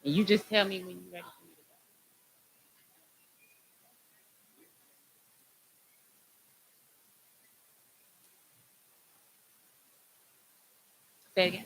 And you just tell me when you're ready for me to go. Say it again.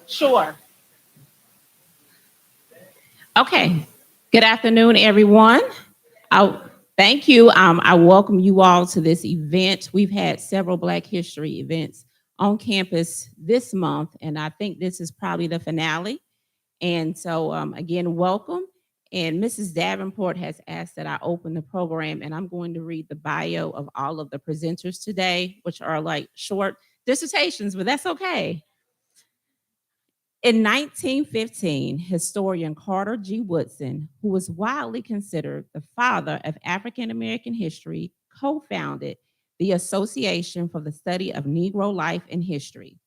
Sure. Okay. Good afternoon, everyone. I thank you. I welcome you all to this event. We've had several Black History events on campus this month, and I think this is probably the finale. And so, again, welcome. And Mrs. Davenport has asked that I open the program, and I'm going to read the bio of all of the presenters today, which are like short dissertations, but that's okay. In 1915, historian Carter G. Woodson, who was widely considered the father of African American history, co founded the Association for the Study of Negro Life and History.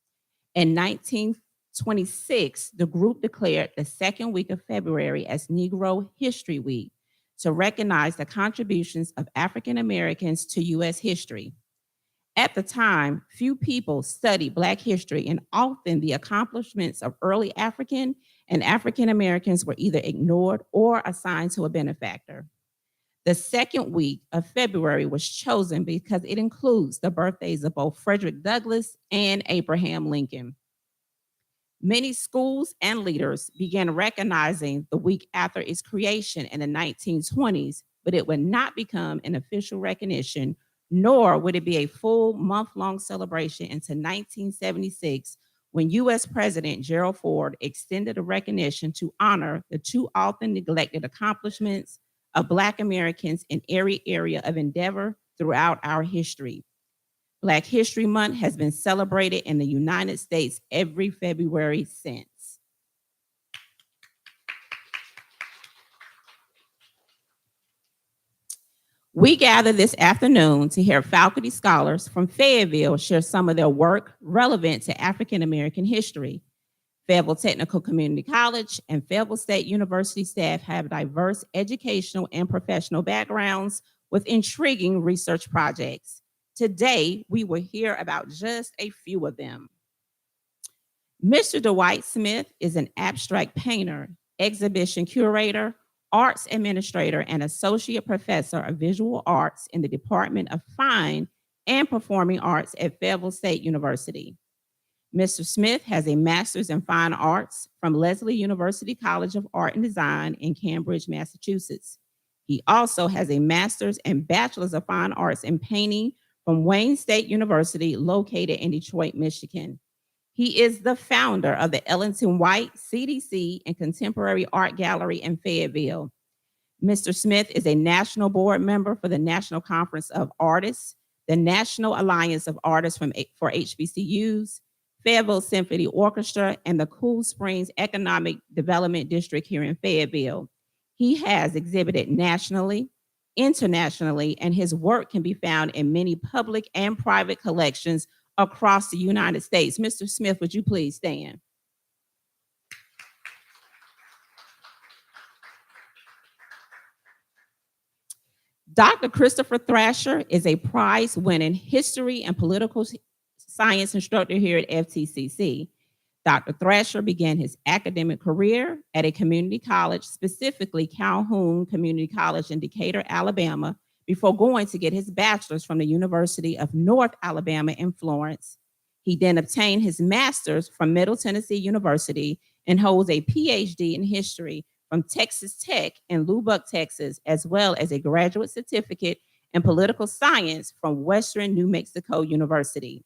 In 1926, the group declared the second week of February as Negro History Week to recognize the contributions of African Americans to U.S. history. At the time, few people studied Black history, and often the accomplishments of early African and African Americans were either ignored or assigned to a benefactor. The second week of February was chosen because it includes the birthdays of both Frederick Douglass and Abraham Lincoln. Many schools and leaders began recognizing the week after its creation in the 1920s, but it would not become an official recognition, nor would it be a full month-long celebration until 1976, when U.S. President Gerald Ford extended a recognition to honor the too often neglected accomplishments of Black Americans in every area of endeavor throughout our history. Black History Month has been celebrated in the United States every February since. We gather this afternoon to hear faculty scholars from Fayetteville share some of their work relevant to African American history. Fayetteville Technical Community College and Fayetteville State University staff have diverse educational and professional backgrounds with intriguing research projects. Today, we will hear about just a few of them. Mr. Dwight Smith is an abstract painter, exhibition curator, arts administrator, and associate professor of visual arts in the Department of Fine and Performing Arts at Fayetteville State University. Mr. Smith has a master's in fine arts from Lesley University College of Art and Design in Cambridge, Massachusetts. He also has a master's and bachelor's of fine arts in painting from Wayne State University, located in Detroit, Michigan. He is the founder of the Ellington White CDC and Contemporary Art Gallery in Fayetteville. Mr. Smith is a national board member for the National Conference of Artists, the National Alliance of Artists for HBCUs, Fayetteville Symphony Orchestra, and the Cool Springs Economic Development District here in Fayetteville. He has exhibited nationally, internationally, and his work can be found in many public and private collections across the United States. Mr. Smith, would you please stand? Dr. Christopher Thrasher is a prize-winning history and political science instructor here at FTCC. Dr. Thrasher began his academic career at a community college, specifically Calhoun Community College in Decatur, Alabama, before going to get his bachelor's from the University of North Alabama in Florence. He then obtained his master's from Middle Tennessee University and holds a PhD in history from Texas Tech in Lubbock, Texas, as well as a graduate certificate in political science from Western New Mexico University.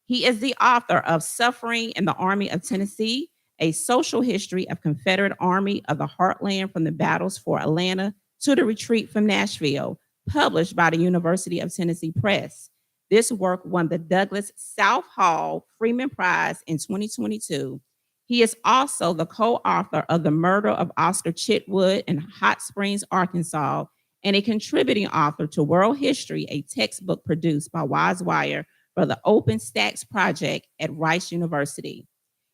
He is the author of Suffering in the Army of Tennessee, A Social History of Confederate Army of the Heartland from the Battles for Atlanta to the Retreat from Nashville, published by the University of Tennessee Press. This work won the Douglas South Hall Freeman Prize in 2022. He is also the co-author of The Murder of Oscar Chitwood in Hot Springs, Arkansas, and a contributing author to World History, a textbook produced by Wisewire for the Open Stacks Project at Rice University.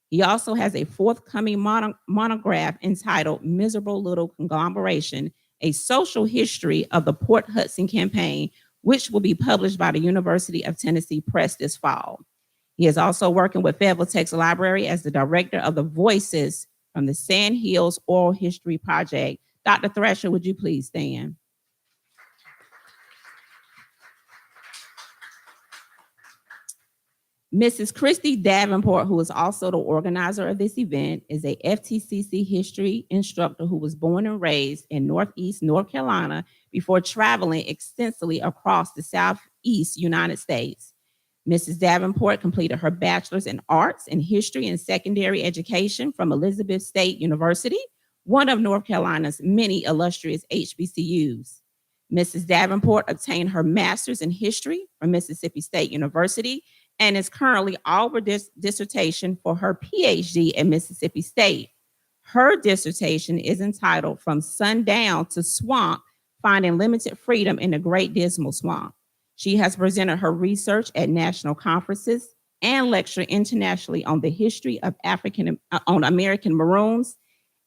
He also has a forthcoming monograph entitled Miserable Little Conglomeration, A Social History of the Port Hudson Campaign, which will be published by the University of Tennessee Press this fall. He is also working with Fayetteville Tech's Library as the director of the Voices from the Sand Hills Oral History Project. Dr. Thrasher, would you please stand? Mrs. Christy Davenport, who is also the organizer of this event, is a FTCC history instructor who was born and raised in Northeast North Carolina before traveling extensively across the Southeast United States. Mrs. Davenport completed her bachelor's in arts and history and secondary education from Elizabeth State University, one of North Carolina's many illustrious HBCUs. Mrs. Davenport obtained her master's in history from Mississippi State University and is currently over dissertation for her PhD at Mississippi State. Her dissertation is entitled From Sundown to Swamp, Finding Limited Freedom in the Great Dismal Swamp. She has presented her research at national conferences and lectured internationally on the history of on American Maroons,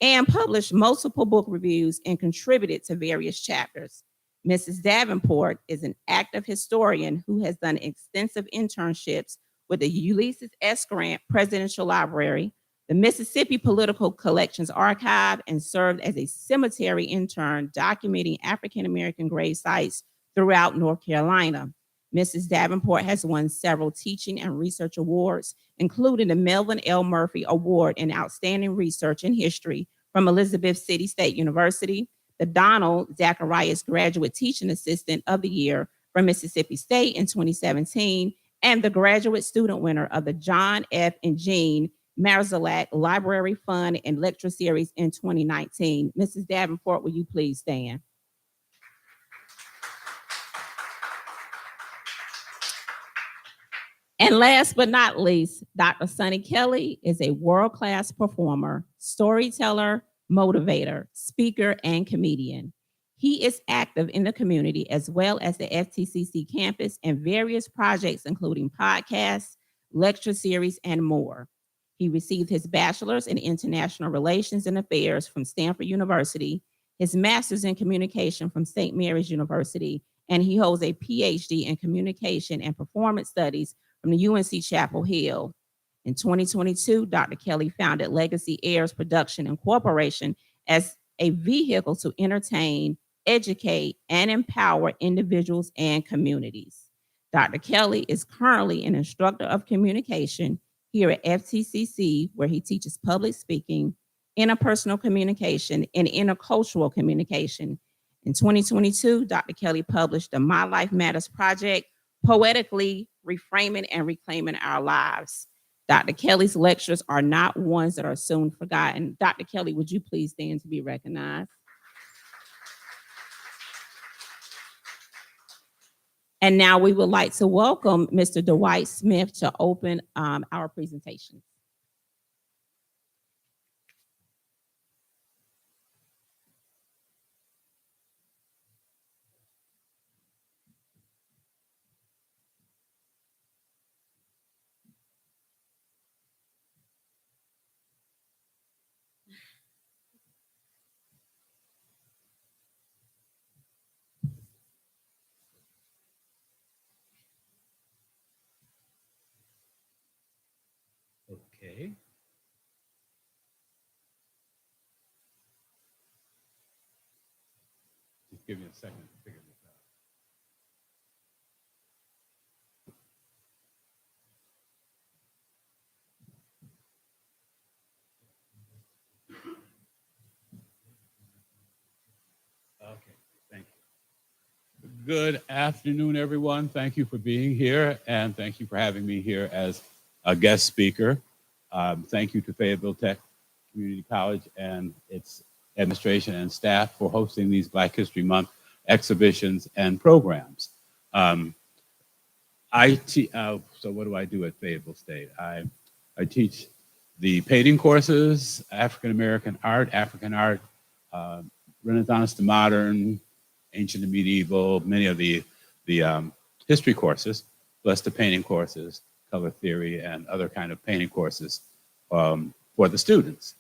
and published multiple book reviews and contributed to various chapters. Mrs. Davenport is an active historian who has done extensive internships with the Ulysses S. Grant Presidential Library, the Mississippi Political Collections Archive, and served as a cemetery intern documenting African American grave sites throughout North Carolina. Mrs. Davenport has won several teaching and research awards, including the Melvin L. Murphy Award in Outstanding Research in History from Elizabeth City State University, the Donald Zacharias Graduate Teaching Assistant of the Year from Mississippi State in 2017, and the graduate student winner of the John F. and Jean Marzalak Library Fund and Lecture Series in 2019. Mrs. Davenport, will you please stand? And last but not least, Dr. Sonny Kelly is a world-class performer, storyteller, motivator, speaker, and comedian. He is active in the community as well as the FTCC campus and various projects, including podcasts, lecture series, and more. He received his bachelor's in international relations and affairs from Stanford University, his master's in communication from St. Mary's University, and he holds a PhD in communication and performance studies from the UNC Chapel Hill. In 2022, Dr. Kelly founded Legacy Heirs Production Incorporation as a vehicle to entertain, educate, and empower individuals and communities. Dr. Kelly is currently an instructor of communication here at FTCC, where he teaches public speaking, interpersonal communication, and intercultural communication. In 2022, Dr. Kelly published the My Life Matters Project, poetically reframing and reclaiming our lives. Dr. Kelly's lectures are not ones that are soon forgotten. Dr. Kelly, would you please stand to be recognized? And now we would like to welcome Mr. Dwight Smith to open our presentation. Okay. Just give me a second to figure this out. Okay, thank you. Good afternoon, everyone. Thank you for being here, and thank you for having me here as a guest speaker. Thank you to Fayetteville Tech Community College and its administration and staff for hosting these Black History Month exhibitions and programs. So what do I do at Fayetteville State? I teach the painting courses, African American art, Renaissance to modern, ancient and medieval, many of the history courses, plus the painting courses, color theory, and other kind of painting courses for the students.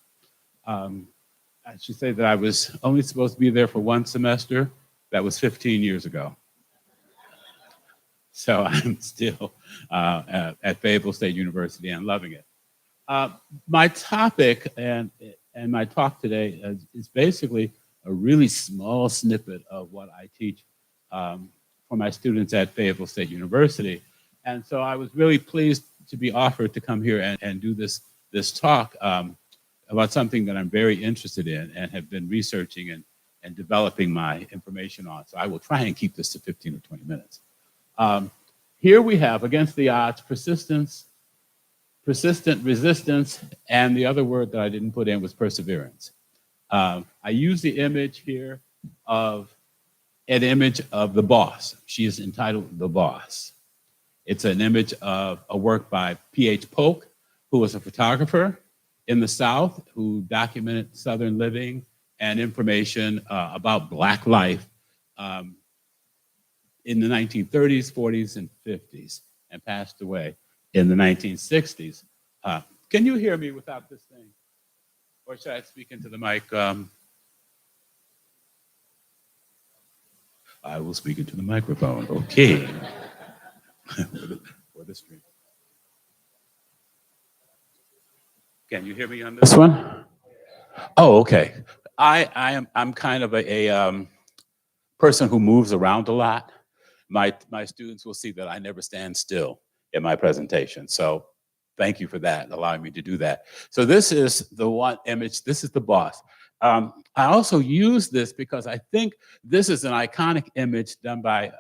I should say that I was only supposed to be there for one semester. That was 15 years ago. So I'm still at Fayetteville State University and loving it. My topic and my talk today is basically a really small snippet of what I teach for my students at Fayetteville State University. And so I was really pleased to be offered to come here and do this talk about something that I'm very interested in and have been researching and developing my information on. So I will try and keep this to 15 or 20 minutes. Here we have, against the odds, persistent resistance, and the other word that I didn't put in was perseverance. I use the image here of an image of the boss. She is entitled The Boss. It's an image of a work by P.H. Polk, who was a photographer in the South who documented Southern living and information about Black life in the 1930s, 40s, and 50s, and passed away in the 1960s. Can you hear me without this thing? Or should I speak into the mic? I will speak into the microphone. Okay. For the stream. Can you hear me on this one? Oh, okay. I'm kind of a person who moves around a lot. My students will see that I never stand still in my presentation. So thank you for that, allowing me to do that. So this is the one image. This is the boss. I also use this because I think this is an iconic image done by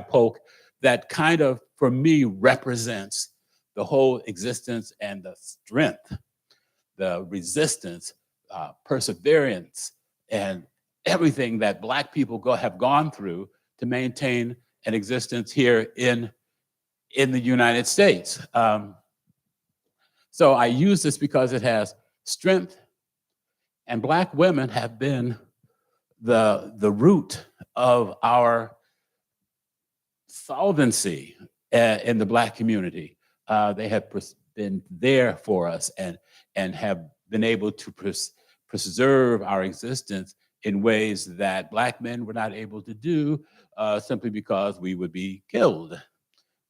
Polk that kind of, for me, represents the whole existence and the strength, the resistance, perseverance, and everything that Black people have gone through to maintain an existence here in the United States. So I use this because it has strength, and Black women have been the root of our solvency in the Black community. They have been there for us and have been able to preserve our existence in ways that Black men were not able to do, simply because we would be killed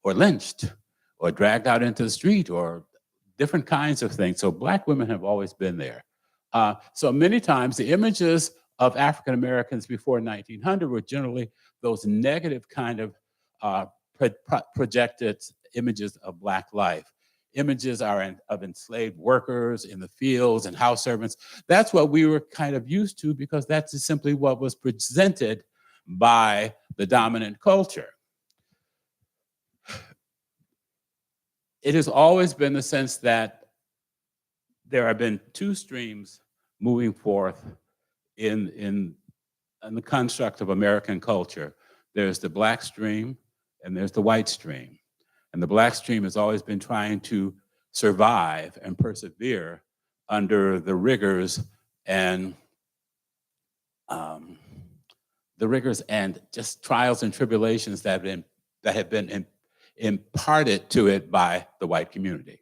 or lynched or dragged out into the street or different kinds of things. So Black women have always been there. So many times the images of African Americans before 1900 were generally those negative kind of projected images of Black life. Images are of enslaved workers in the fields and house servants. That's what we were kind of used to because that's simply what was presented by the dominant culture. It has always been the sense that there have been two streams moving forth in the construct of American culture. There's the Black stream and there's the white stream. And the Black stream has always been trying to survive and persevere under the rigors and just trials and tribulations that have been imparted to it by the white community.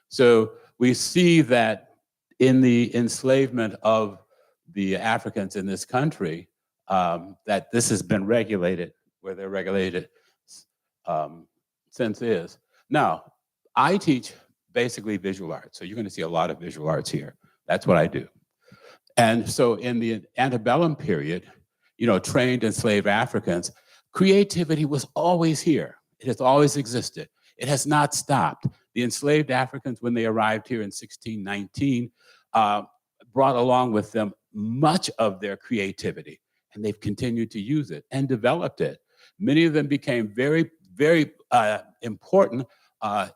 So we see that in the enslavement of the Africans in this country, that this has been regulated, where they're regulated since is. Now, I teach basically visual arts, so you're going to see a lot of visual arts here. That's what I do. And so in the antebellum period, trained enslaved Africans, creativity was always here. It has always existed. It has not stopped. The enslaved Africans, when they arrived here in 1619, brought along with them much of their creativity, and they've continued to use it and developed it. Many of them became very, very important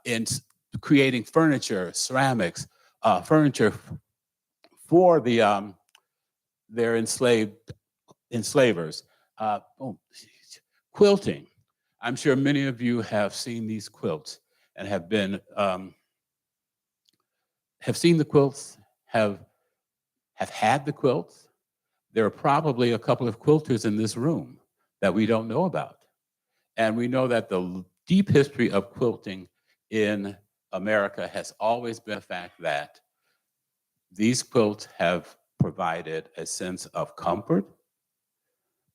in creating furniture, ceramics, furniture for their enslavers. Quilting. I'm sure many of you have seen these quilts and have seen the quilts, have had the quilts. There are probably a couple of quilters in this room that we don't know about. And we know that the deep history of quilting in America has always been the fact that these quilts have provided a sense of comfort.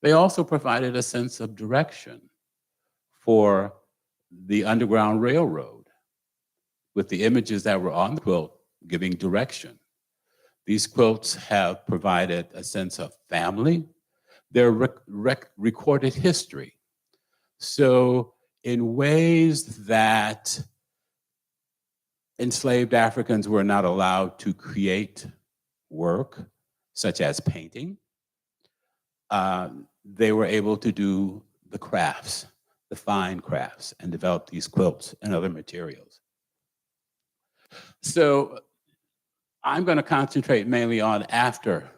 They also provided a sense of direction for the Underground Railroad, with the images that were on the quilt giving direction. These quilts have provided a sense of family. They're recorded history. So in ways that enslaved Africans were not allowed to create work, such as painting, they were able to do the crafts, the fine crafts, and develop these quilts and other materials. So I'm going to concentrate mainly on after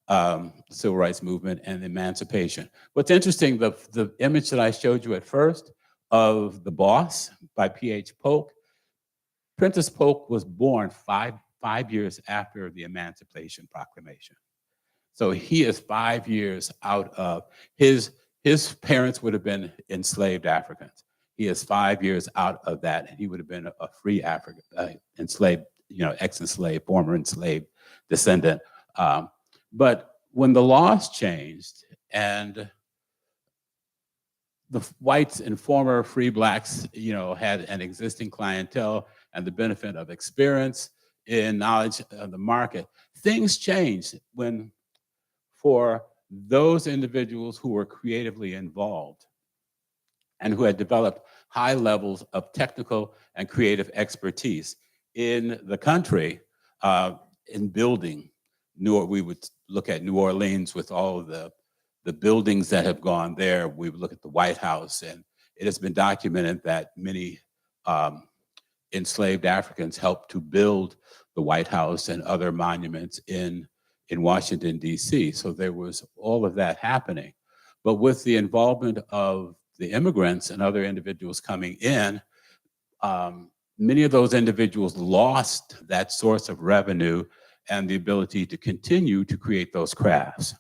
the Civil Rights Movement and emancipation. What's interesting, the image that I showed you at first of the boss by P.H. Polk, Prentice Polk was born five years after the Emancipation Proclamation. So he is 5 years out of his his parents would have been enslaved Africans. He is 5 years out of that, and he would have been a free African, enslaved, ex-enslaved, former enslaved descendant. But when the laws changed and the whites and former free blacks, had an existing clientele and the benefit of experience in knowledge of the market, things changed when, for those individuals who were creatively involved and who had developed high levels of technical and creative expertise in the country, in building. We would look at New Orleans with all of the buildings that have gone there. We would look at the White House, and it has been documented that many enslaved Africans helped to build the White House and other monuments in Washington, D.C. So there was all of that happening. But with the involvement of the immigrants and other individuals coming in, many of those individuals lost that source of revenue and the ability to continue to create those crafts.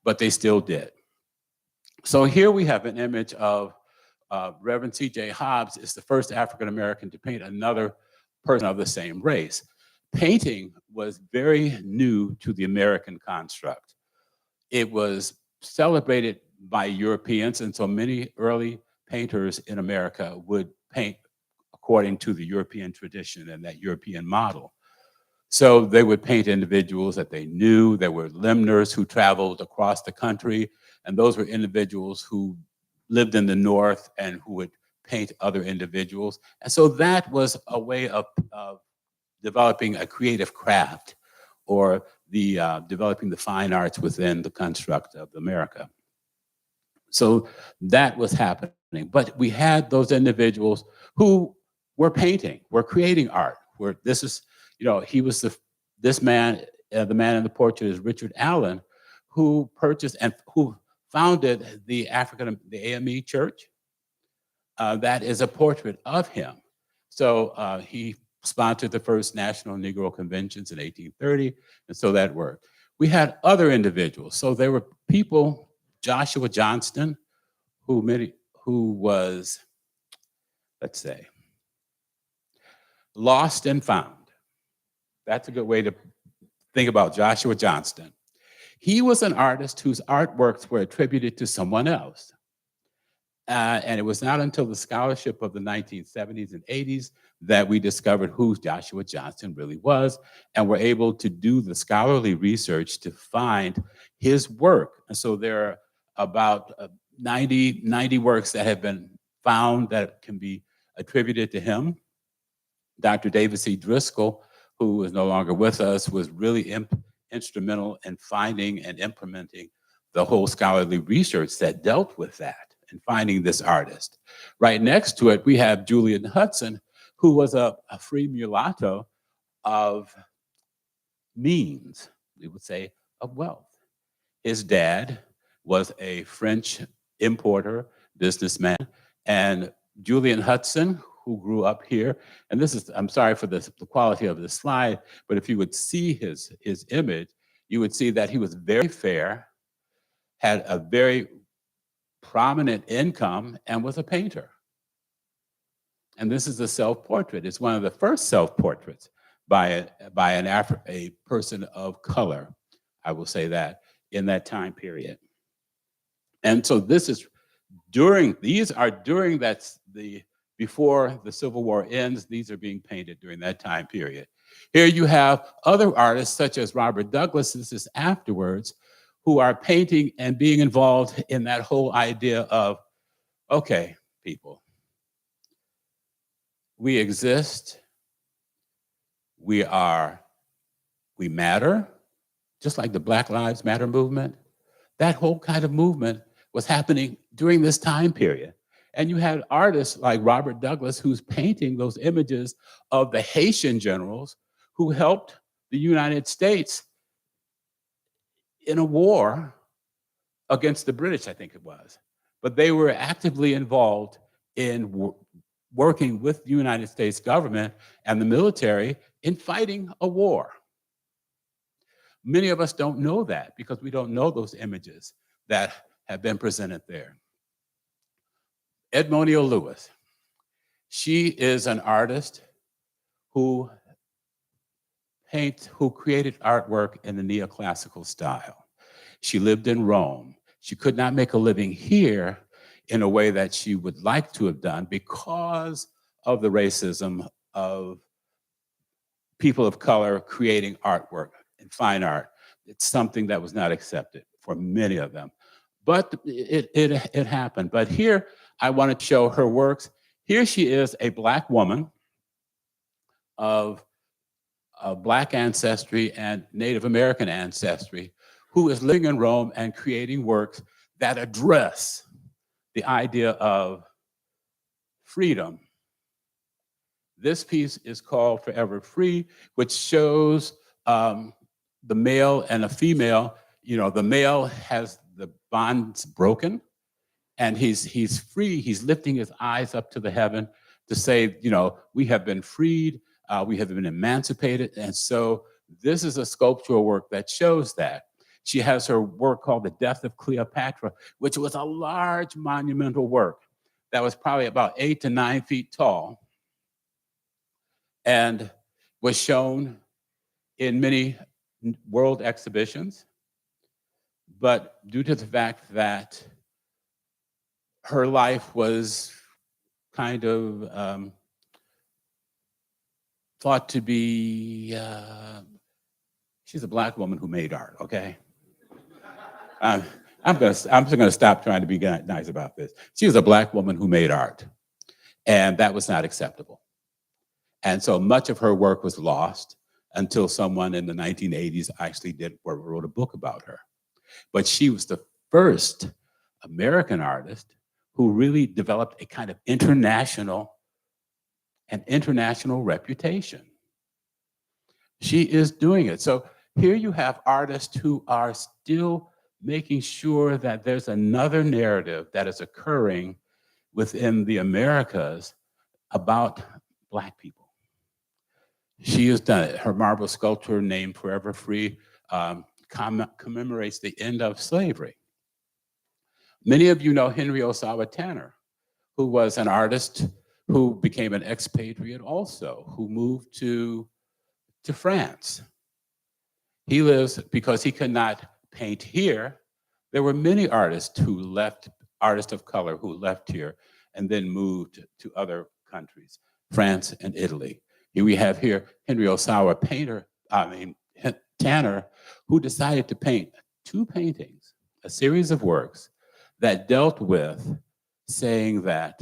But they still did. So here we have an image of Reverend C.J. Hobbs is the first African-American to paint another person of the same race. Painting was very new to the American construct. It was celebrated by Europeans, and so many early painters in America would paint according to the European tradition and that European model. So they would paint individuals that they knew. There were limners who traveled across the country, and those were individuals who lived in the North and who would paint other individuals. And so that was a way of developing a creative craft, or developing the fine arts within the construct of America. So that was happening. But we had those individuals who were painting, were creating art. He was this man, the man in the portrait is Richard Allen, who purchased and who founded the AME Church. That is a portrait of him. So he sponsored the first National Negro Conventions in 1830, and so that worked. We had other individuals. So there were people, Joshua Johnston, who was, let's say, lost and found. That's a good way to think about Joshua Johnston. He was an artist whose artworks were attributed to someone else. And it was not until the scholarship of the 1970s and 80s that we discovered who Joshua Johnston really was, and were able to do the scholarly research to find his work. And so there are about 90 works that have been found that can be attributed to him. Dr. David C. Driscoll, who is no longer with us, was really instrumental in finding and implementing the whole scholarly research that dealt with that and finding this artist. Right next to it, we have Julian Hudson, who was a free mulatto of means, we would say, of wealth. His dad was a French importer, businessman, and Julian Hudson, who grew up here, and this is, I'm sorry for the quality of this slide, but if you would see his image, you would see that he was very fair, had a very prominent income, and was a painter. And this is a self-portrait. It's one of the first self-portraits by a person of color, I will say that, in that time period. And so before the Civil War ends, these are being painted during that time period. Here you have other artists such as Robert Douglas, this is afterwards, who are painting and being involved in that whole idea of, okay, people, we exist, we matter, just like the Black Lives Matter movement. That whole kind of movement was happening during this time period. And you had artists like Robert Douglas, who's painting those images of the Haitian generals who helped the United States in a war against the British, I think it was. But they were actively involved in working with the United States government and the military in fighting a war. Many of us don't know that because we don't know those images that have been presented there. Edmonia Lewis. She is an artist who created artwork in the neoclassical style. She lived in Rome. She could not make a living here in a way that she would like to have done because of the racism of people of color creating artwork and fine art. It's something that was not accepted for many of them. But it happened. But here, I want to show her works. Here she is, a Black woman of Black ancestry and Native American ancestry, who is living in Rome and creating works that address the idea of freedom. This piece is called Forever Free, which shows the male and a female. You know, the male has the bonds broken, and he's free. He's lifting his eyes up to the heaven to say, you know, we have been freed, we have been emancipated. And so this is a sculptural work that shows that. She has her work called The Death of Cleopatra, which was a large monumental work that was probably about 8 to 9 feet tall and was shown in many world exhibitions. But due to the fact that her life was kind of thought to be, she's a Black woman who made art, okay? I'm just gonna stop trying to be nice about this. She was a Black woman who made art, and that was not acceptable. And so much of her work was lost until someone in the 1980s actually wrote a book about her. But she was the first American artist who really developed a kind of international reputation. She is doing it. So here you have artists who are still making sure that there's another narrative that is occurring within the Americas about Black people. She has done it. Her marble sculpture named Forever Free commemorates the end of slavery. Many of you know Henry Osawa Tanner, who was an artist who became an expatriate also, who moved to France. He lives because he could not paint here. There were many artists artists of color who left here and then moved to other countries, France and Italy. Here we have here Henry Osawa Tanner, who decided to paint 2 paintings, a series of works that dealt with saying that,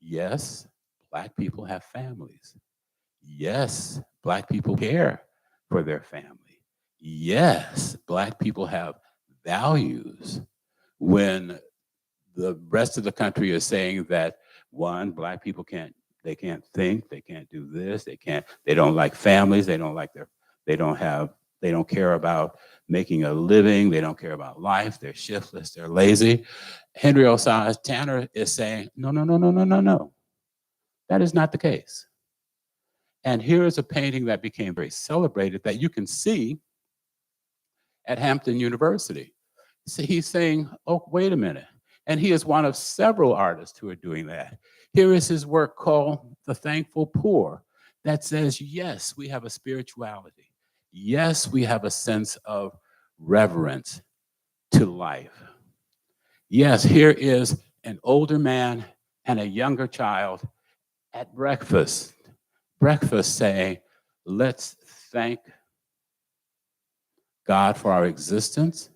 yes, Black people have families. Yes, Black people care for their family. Yes, Black people have values. When the rest of the country is saying that, one, Black people can't think, they can't do this, they don't like families, they don't care about making a living, they don't care about life, they're shiftless, they're lazy. Henry Osawa Tanner is saying, no. That is not the case. And here is a painting that became very celebrated that you can see at Hampton University. So he's saying, oh, wait a minute. And he is one of several artists who are doing that. Here is his work called The Thankful Poor that says, yes, we have a spirituality. Yes, we have a sense of reverence to life. Yes, here is an older man and a younger child at breakfast saying, let's thank God for our existence.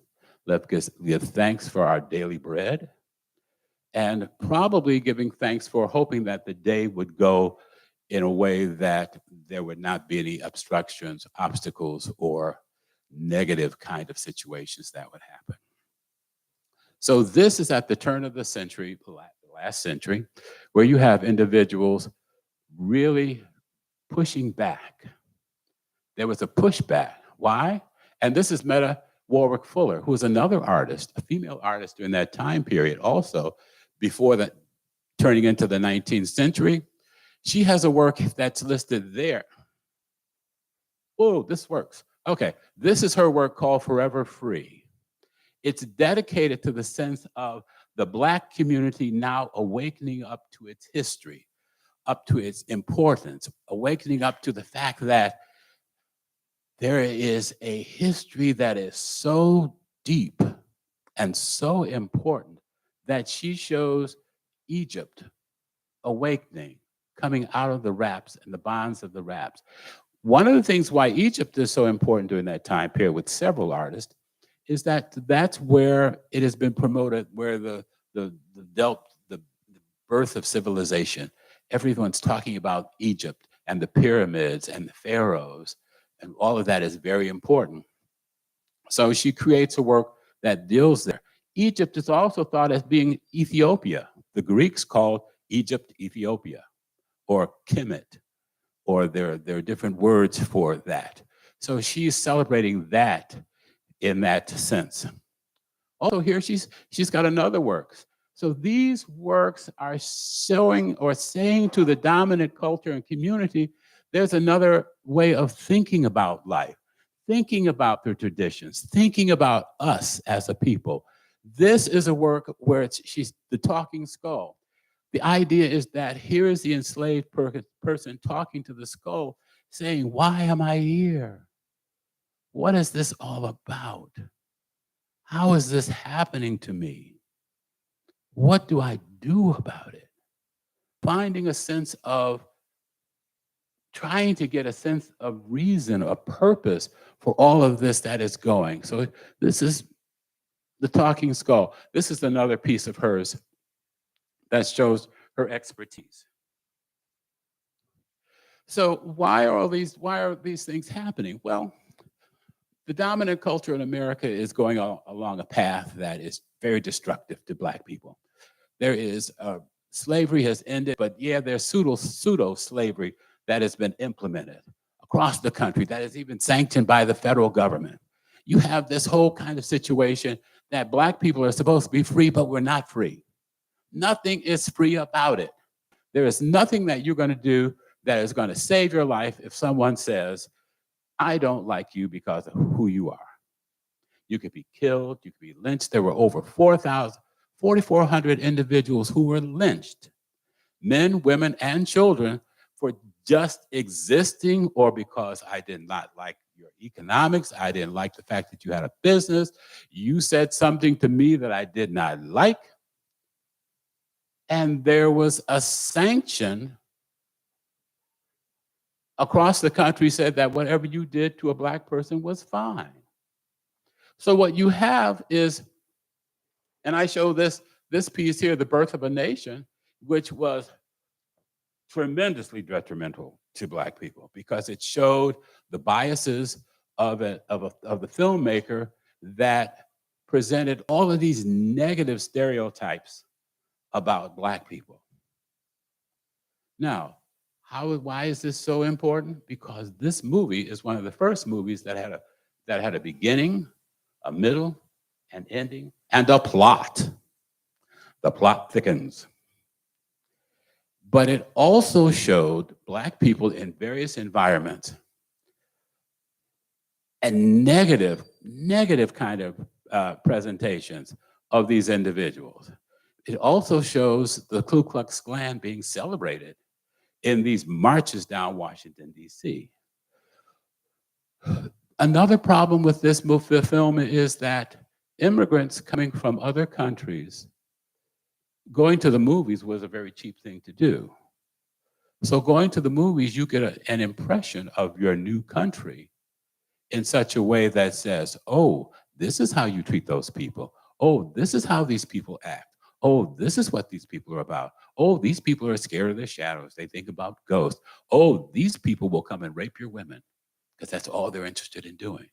Let's give thanks for our daily bread. And probably giving thanks for hoping that the day would go in a way that there would not be any obstructions, obstacles, or negative kind of situations that would happen. So this is at the turn of the century, the last century, where you have individuals really pushing back. There was a pushback. Why? And this is Meta Warwick Fuller, who is another artist, a female artist during that time period also, before that turning into the 19th century. She has a work that's listed there. Oh, this works. Okay, this is her work called Forever Free. It's dedicated to the sense of the Black community now awakening up to its history, up to its importance, awakening up to the fact that there is a history that is so deep and so important that she shows Egypt awakening, coming out of the wraps and the bonds of the wraps. One of the things why Egypt is so important during that time period with several artists is that that's where it has been promoted, where the birth of civilization. Everyone's talking about Egypt and the pyramids and the pharaohs, and all of that is very important. So she creates a work that deals there. Egypt is also thought as being Ethiopia. The Greeks called Egypt Ethiopia, or Kemet, or there are different words for that. So she's celebrating that in that sense. Also here she's got another work. So these works are showing or saying to the dominant culture and community, there's another way of thinking about life, thinking about their traditions, thinking about us as a people. This is a work where she's the talking skull. The idea is that here is the enslaved person talking to the skull, saying, why am I here? What is this all about? How is this happening to me? What do I do about it? Finding a sense of, trying to get a sense of reason, a purpose for all of this that is going. So this is the talking skull. This is another piece of hers that shows her expertise. So why are these things happening? Well, the dominant culture in America is going along a path that is very destructive to Black people. There is slavery has ended, but yeah, there's pseudo slavery that has been implemented across the country, that is even sanctioned by the federal government. You have this whole kind of situation that Black people are supposed to be free, but we're not free. Nothing is free about it. There is nothing that you're going to do that is going to save your life if someone says, I don't like you because of who you are. You could be killed, you could be lynched. There were over 4,400 individuals who were lynched, men, women, and children, for just existing, or because I did not like your economics, I didn't like the fact that you had a business, you said something to me that I did not like, and there was a sanction across the country said that whatever you did to a Black person was fine. So what you have is, and I show this piece here, The Birth of a Nation, which was tremendously detrimental to Black people because it showed the biases of the filmmaker that presented all of these negative stereotypes about Black people. Now, why is this so important? Because this movie is one of the first movies that had a beginning, a middle, an ending, and a plot. The plot thickens. But it also showed Black people in various environments and negative kind of presentations of these individuals. It also shows the Ku Klux Klan being celebrated in these marches down Washington, D.C. Another problem with this film is that immigrants coming from other countries, going to the movies was a very cheap thing to do. So going to the movies, you get an impression of your new country in such a way that says, oh, this is how you treat those people. Oh, this is how these people act. Oh, this is what these people are about. Oh, these people are scared of their shadows. They think about ghosts. Oh, these people will come and rape your women because that's all they're interested in doing.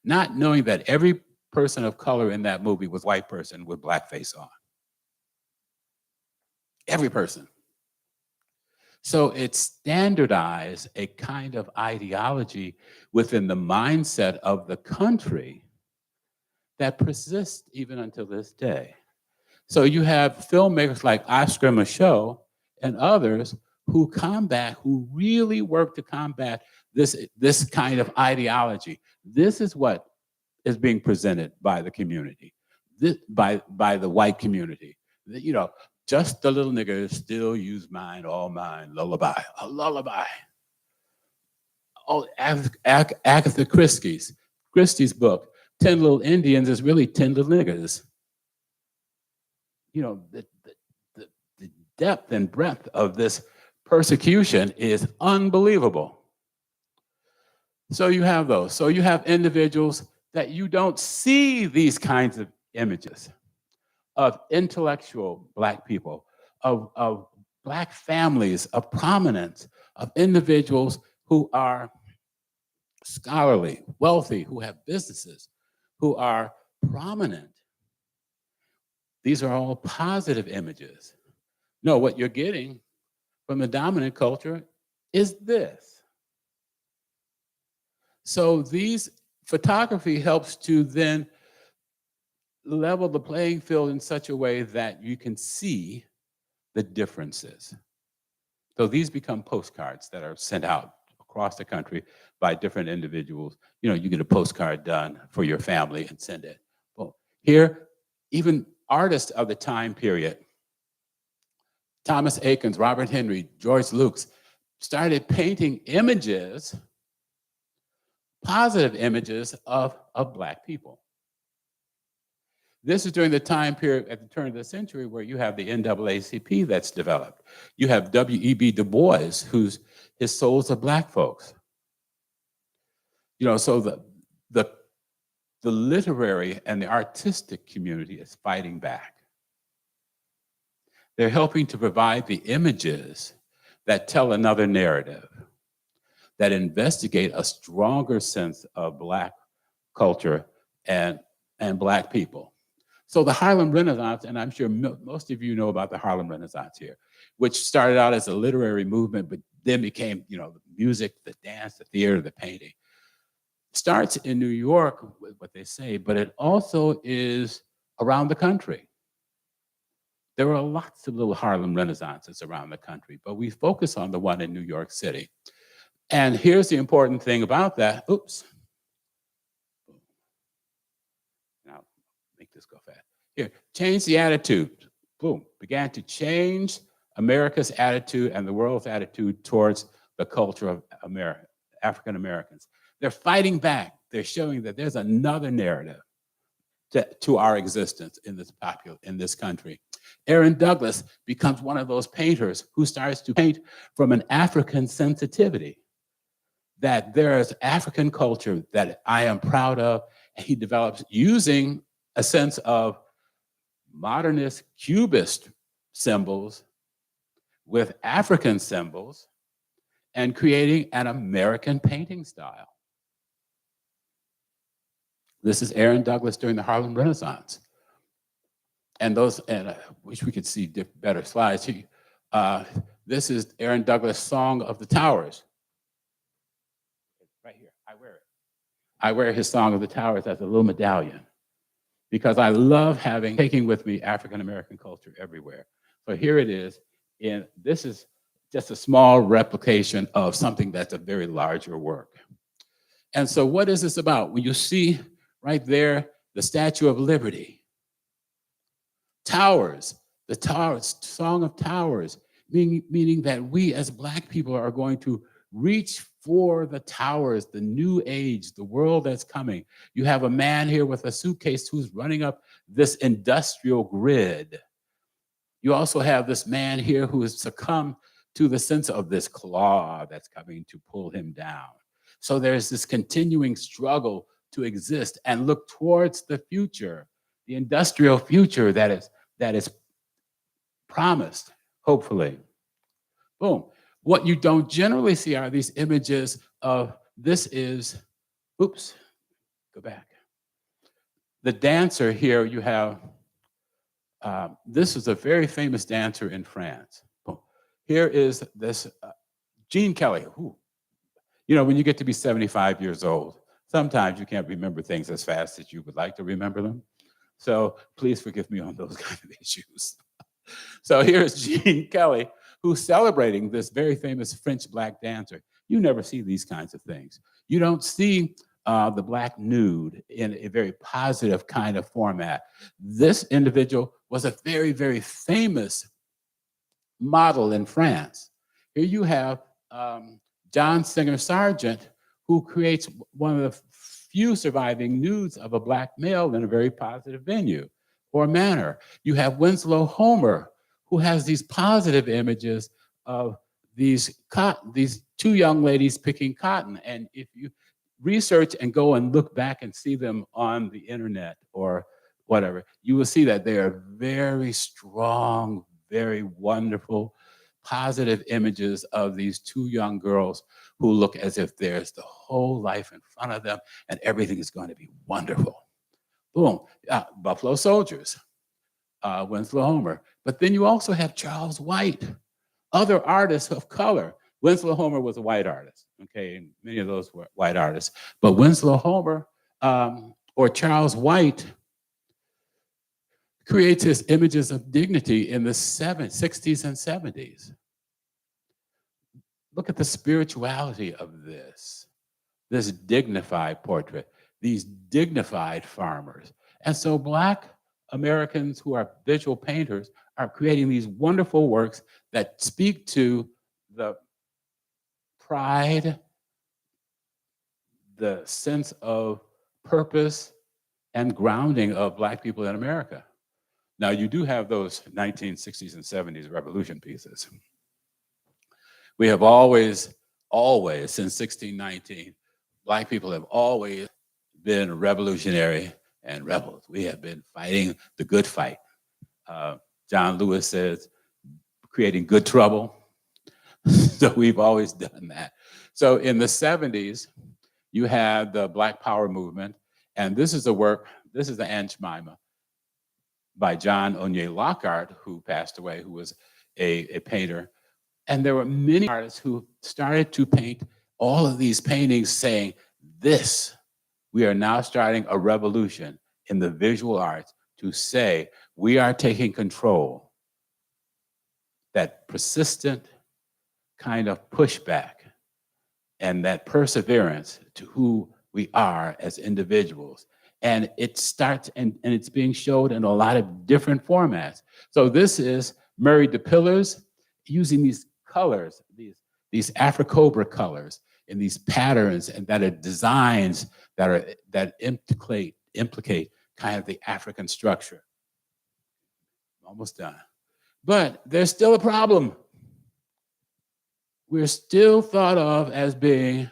Not knowing that every person of color in that movie was a white person with blackface on. Every person. So it standardized a kind of ideology within the mindset of the country that persists even until this day. So you have filmmakers like Oscar Micheaux and others who really work to combat this kind of ideology. This is what is being presented by the community. by the white community. You know, just the little nigger still use mine, all mine, lullaby, a lullaby. Oh, Agatha Christie's book, 10 Little Indians, is really 10 Little Niggers. You know, the depth and breadth of this persecution is unbelievable. So you have those. So you have individuals that you don't see these kinds of images of intellectual Black people, of Black families, of prominence, of individuals who are scholarly, wealthy, who have businesses, who are prominent. These are all positive images. No, what you're getting from the dominant culture is this. So photography helps to then level the playing field in such a way that you can see the differences. So these become postcards that are sent out across the country by different individuals. You know, you get a postcard done for your family and send it. Well, here, even artists of the time period, Thomas Eakins, Robert Henry, George Lucas, started painting images, positive images of Black people. This is during the time period at the turn of the century where you have the NAACP that's developed. You have W.E.B. Du Bois, his Souls of Black Folks. You know, so the literary and the artistic community is fighting back. They're helping to provide the images that tell another narrative, that investigate a stronger sense of Black culture and Black people. So the Harlem Renaissance, and I'm sure most of you know about the Harlem Renaissance here, which started out as a literary movement, but then became, you know, the music, the dance, the theater, the painting. Starts in New York, with what they say, but it also is around the country. There are lots of little Harlem Renaissances around the country, but we focus on the one in New York City. And here's the important thing about that. Oops. Now, make this go fast. Here, change the attitude. Boom. Began to change America's attitude and the world's attitude towards the culture of African Americans. They're fighting back. They're showing that there's another narrative to our existence in this country. Aaron Douglas becomes one of those painters who starts to paint from an African sensitivity, that there is African culture that I am proud of, and he develops using a sense of modernist Cubist symbols with African symbols and creating an American painting style. This is Aaron Douglas during the Harlem Renaissance. And I wish we could see better slides. This is Aaron Douglas' Song of the Towers. Right here, I wear it. I wear his Song of the Towers as a little medallion because I love taking with me African-American culture everywhere. So here it is, and this is just a small replication of something that's a very larger work. And so what is this about? When you see right there, the Statue of Liberty, towers, the towers, Song of Towers, meaning that we as Black people are going to reach for the towers, the new age, the world that's coming. You have a man here with a suitcase who's running up this industrial grid. You also have this man here who has succumbed to the sense of this claw that's coming to pull him down. So there's this continuing struggle to exist and look towards the future, the industrial future that is promised, hopefully. Boom. What you don't generally see are these images of oops, go back. The dancer here, you have, this is a very famous dancer in France. Boom. Here is this Gene Kelly. Ooh. You know, when you get to be 75 years old, sometimes you can't remember things as fast as you would like to remember them. So please forgive me on those kind of issues. So here's Gene Kelly, who's celebrating this very famous French Black dancer. You never see these kinds of things. You don't see the Black nude in a very positive kind of format. This individual was a very, very famous model in France. Here you have John Singer Sargent, who creates one of the few surviving nudes of a Black male in a very positive venue or manner. You have Winslow Homer, who has these positive images of these two young ladies picking cotton. And if you research and go and look back and see them on the internet or whatever, you will see that they are very strong, very wonderful, positive images of these two young girls who look as if there's the whole life in front of them and everything is going to be wonderful. Boom. Buffalo Soldiers, Winslow Homer. But then you also have Charles White, other artists of color. Winslow Homer was a white artist, okay, and many of those were white artists. But Winslow Homer or Charles White creates his images of dignity in the 60s and 70s. Look at the spirituality of this dignified portrait, these dignified farmers. And so Black Americans who are visual painters are creating these wonderful works that speak to the pride, the sense of purpose and grounding of Black people in America. Now, you do have those 1960s and 70s revolution pieces. We have always, since 1619, Black people have always been revolutionary and rebels. We have been fighting the good fight. John Lewis says, creating good trouble. So we've always done that. So in the 70s, you had the Black Power movement, and this is a work, this is the Aunt Jemima by John Onye Lockhart, who passed away, who was a painter. And there were many artists who started to paint all of these paintings saying, this, we are now starting a revolution in the visual arts to say we are taking control. That persistent kind of pushback and that perseverance to who we are as individuals. And it starts, and it's being showed in a lot of different formats. So this is Murray DePillars using these colors, these Afro-Cobra colors in these patterns and that are designs that implicate kind of the African structure. Almost done. But there's still a problem. We're still thought of as being,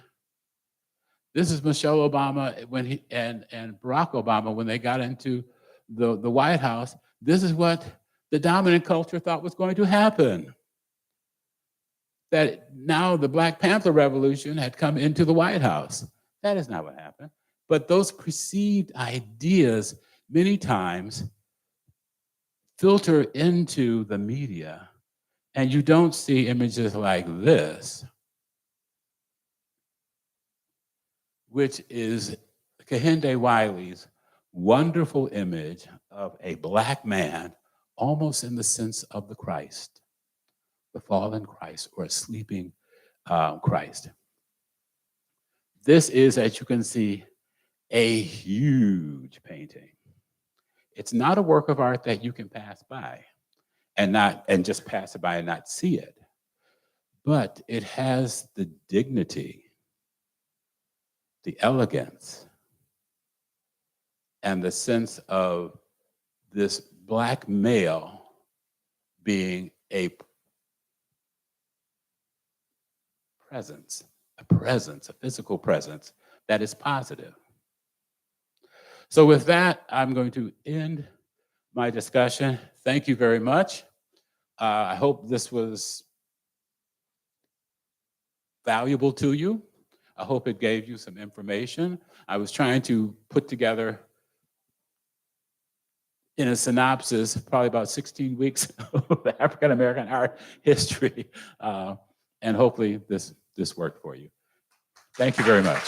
this is Michelle Obama and Barack Obama when they got into the White House. This is what the dominant culture thought was going to happen. That now the Black Panther Revolution had come into the White House. That is not what happened. But those perceived ideas many times filter into the media, and you don't see images like this, which is Kehinde Wiley's wonderful image of a Black man, almost in the sense of the Christ, the fallen Christ or a sleeping Christ. This is, as you can see, a huge painting. It's not a work of art that you can pass by and just pass it by and not see it. But it has the dignity, the elegance, and the sense of this Black male being a presence, a physical presence that is positive. So with that, I'm going to end my discussion. Thank you very much. I hope this was valuable to you. I hope it gave you some information. I was trying to put together in a synopsis, probably about 16 weeks of African American art history. And hopefully this worked for you. Thank you very much.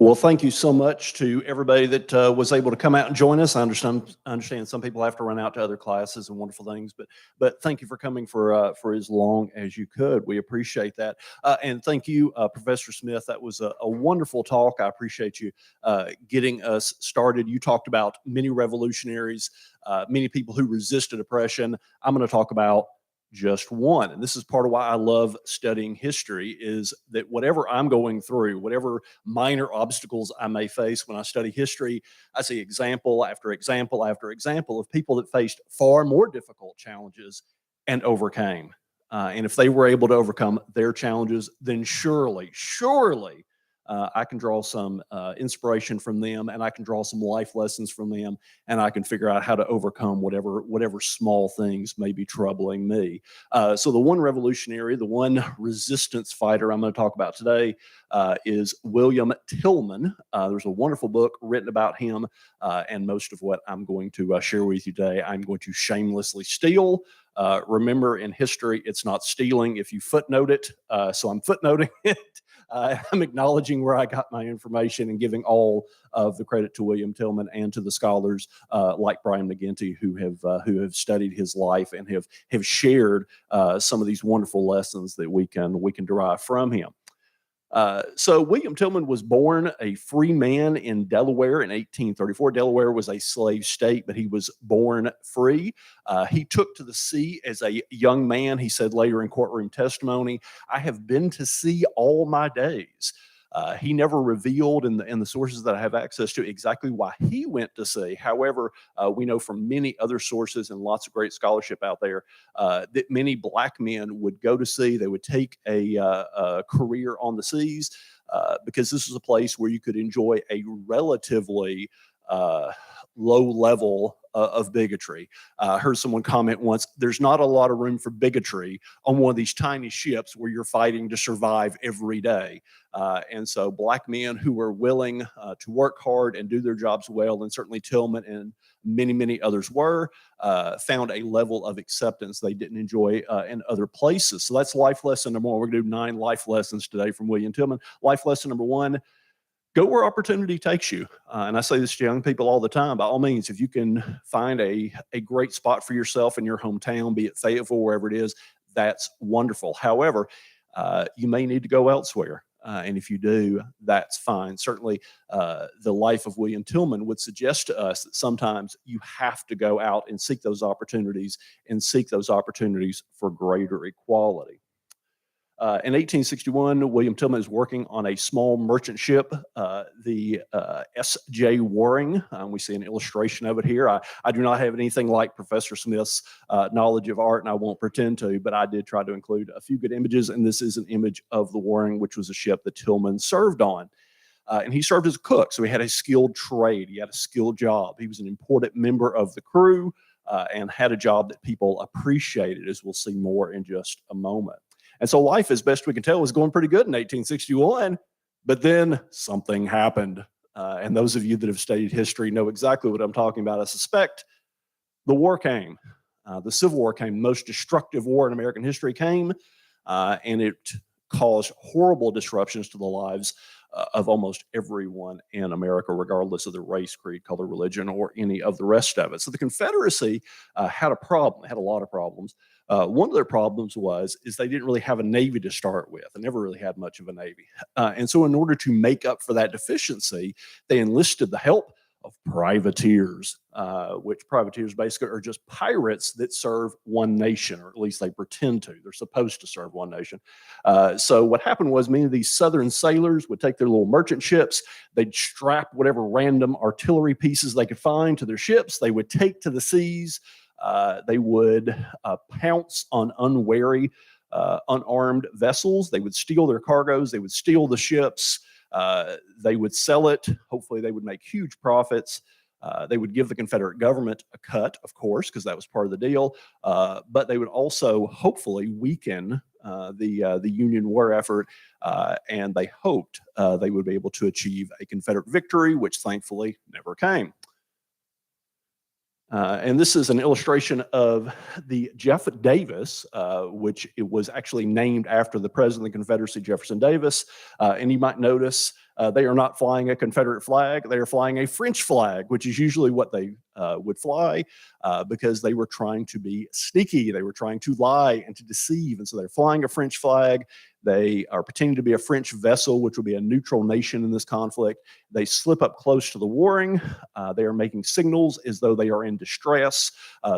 Well, thank you so much to everybody that was able to come out and join us. I understand some people have to run out to other classes and wonderful things, but thank you for coming for as long as you could. We appreciate that, and thank you, Professor Smith. That was a wonderful talk. I appreciate you getting us started. You talked about many revolutionaries, many people who resisted oppression. I'm going to talk about just one. And this is part of why I love studying history, is that whatever I'm going through, whatever minor obstacles I may face when I study history, I see example after example after example of people that faced far more difficult challenges and overcame. And if they were able to overcome their challenges, then surely I can draw some inspiration from them, and I can draw some life lessons from them, and I can figure out how to overcome whatever small things may be troubling me. So the one revolutionary, the one resistance fighter I'm going to talk about today is William Tillman. There's a wonderful book written about him, and most of what I'm going to share with you today, I'm going to shamelessly steal. Remember, in history, it's not stealing if you footnote it, so I'm footnoting it. I'm acknowledging where I got my information and giving all of the credit to William Tillman and to the scholars like Brian McGinty who have studied his life and have shared some of these wonderful lessons that we can derive from him. So William Tillman was born a free man in Delaware in 1834. Delaware was a slave state, but he was born free. He took to the sea as a young man. He said later in courtroom testimony, "I have been to sea all my days." He never revealed in the sources that I have access to exactly why he went to sea. However, we know from many other sources and lots of great scholarship out there that many Black men would go to sea. They would take a career on the seas because this was a place where you could enjoy a relatively low level of bigotry. I heard someone comment once, there's not a lot of room for bigotry on one of these tiny ships where you're fighting to survive every day. And so Black men who were willing to work hard and do their jobs well, and certainly Tillman and many others were, found a level of acceptance they didn't enjoy in other places. So that's life lesson number one. We're going to do 9 life lessons today from William Tillman. Life lesson number 1, go where opportunity takes you. And I say this to young people all the time, by all means, if you can find a great spot for yourself in your hometown, be it Fayetteville, wherever it is, that's wonderful. However, you may need to go elsewhere. And if you do, that's fine. Certainly, the life of William Tillman would suggest to us that sometimes you have to go out and seek those opportunities for greater equality. In 1861, William Tillman is working on a small merchant ship, the S.J. Waring. We see an illustration of it here. I do not have anything like Professor Smith's knowledge of art, and I won't pretend to, but I did try to include a few good images, and this is an image of the Waring, which was a ship that Tillman served on. And he served as a cook, so he had a skilled trade. He had a skilled job. He was an important member of the crew and had a job that people appreciated, as we'll see more in just a moment. And so life, as best we can tell, was going pretty good in 1861, but then something happened. And those of you that have studied history know exactly what I'm talking about. I suspect the war came. The Civil War came. The most destructive war in American history came, and it caused horrible disruptions to the lives of almost everyone in America, regardless of their race, creed, color, religion, or any of the rest of it. So the Confederacy had a problem. They had a lot of problems. One of their problems is they didn't really have a Navy to start with. They never really had much of a Navy. And so in order to make up for that deficiency, they enlisted the help of privateers, which privateers basically are just pirates that serve one nation, or at least they pretend to. They're supposed to serve one nation. So what happened was many of these Southern sailors would take their little merchant ships, they'd strap whatever random artillery pieces they could find to their ships, they would take to the seas, they would pounce on unwary, unarmed vessels, they would steal their cargoes, they would steal the ships, they would sell it. Hopefully, they would make huge profits. They would give the Confederate government a cut, of course, because that was part of the deal. But they would also hopefully weaken the Union war effort, and they hoped they would be able to achieve a Confederate victory, which thankfully never came. And this is an illustration of the Jeff Davis, which it was actually named after the President of the Confederacy, Jefferson Davis. And you might notice they are not flying a Confederate flag. They are flying a French flag, which is usually what they would fly because they were trying to be sneaky. They were trying to lie and to deceive. And so they're flying a French flag. They are pretending to be a French vessel, which would be a neutral nation in this conflict. They slip up close to the warring. They are making signals as though they are in distress.